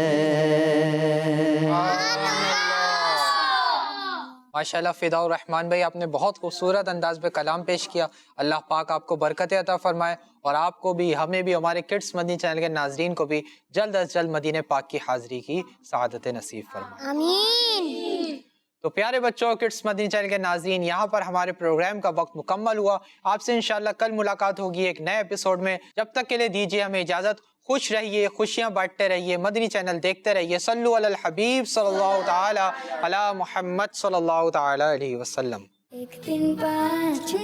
ماشاءاللہ فدا الرحمان بھائی، آپ نے بہت خوبصورت انداز پہ کلام پیش کیا، اللہ پاک آپ کو برکتیں عطا فرمائے، اور آپ کو بھی، ہمیں بھی، ہمارے کڈس مدنی چینل کے ناظرین کو بھی جلد از جلد مدینہ پاک کی حاضری کی سعادت نصیب فرمائے، آمین۔ تو پیارے بچوں، کڈس مدنی چینل کے ناظرین، یہاں پر ہمارے پروگرام کا وقت مکمل ہوا، آپ سے انشاءاللہ کل ملاقات ہوگی ایک نئے ایپیسوڈ میں، جب تک کے لیے دیجیے ہمیں اجازت، خوش رہیے، خوشیاں بانٹتے رہیے، مدنی چینل دیکھتے رہیے، صلو علی الحبیب صلی اللہ تعالی علی محمد صلی اللہ تعالی علیہ وسلم۔ 1 3 5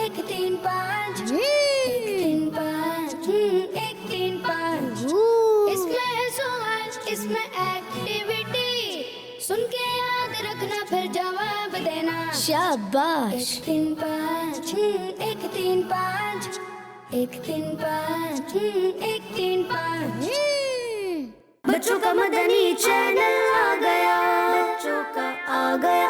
1 3 5 1 3 5 1 3 5 اس میں ہے سوال، اس میں ایکٹیویٹی، سن کے یاد رکھنا پھر फिर जवाब देना। शाबाश। 1 3 5 1 3 5 1 3 5 1 3 5। बच्चों का मदनी चैनल आ गया, बच्चों का आ गया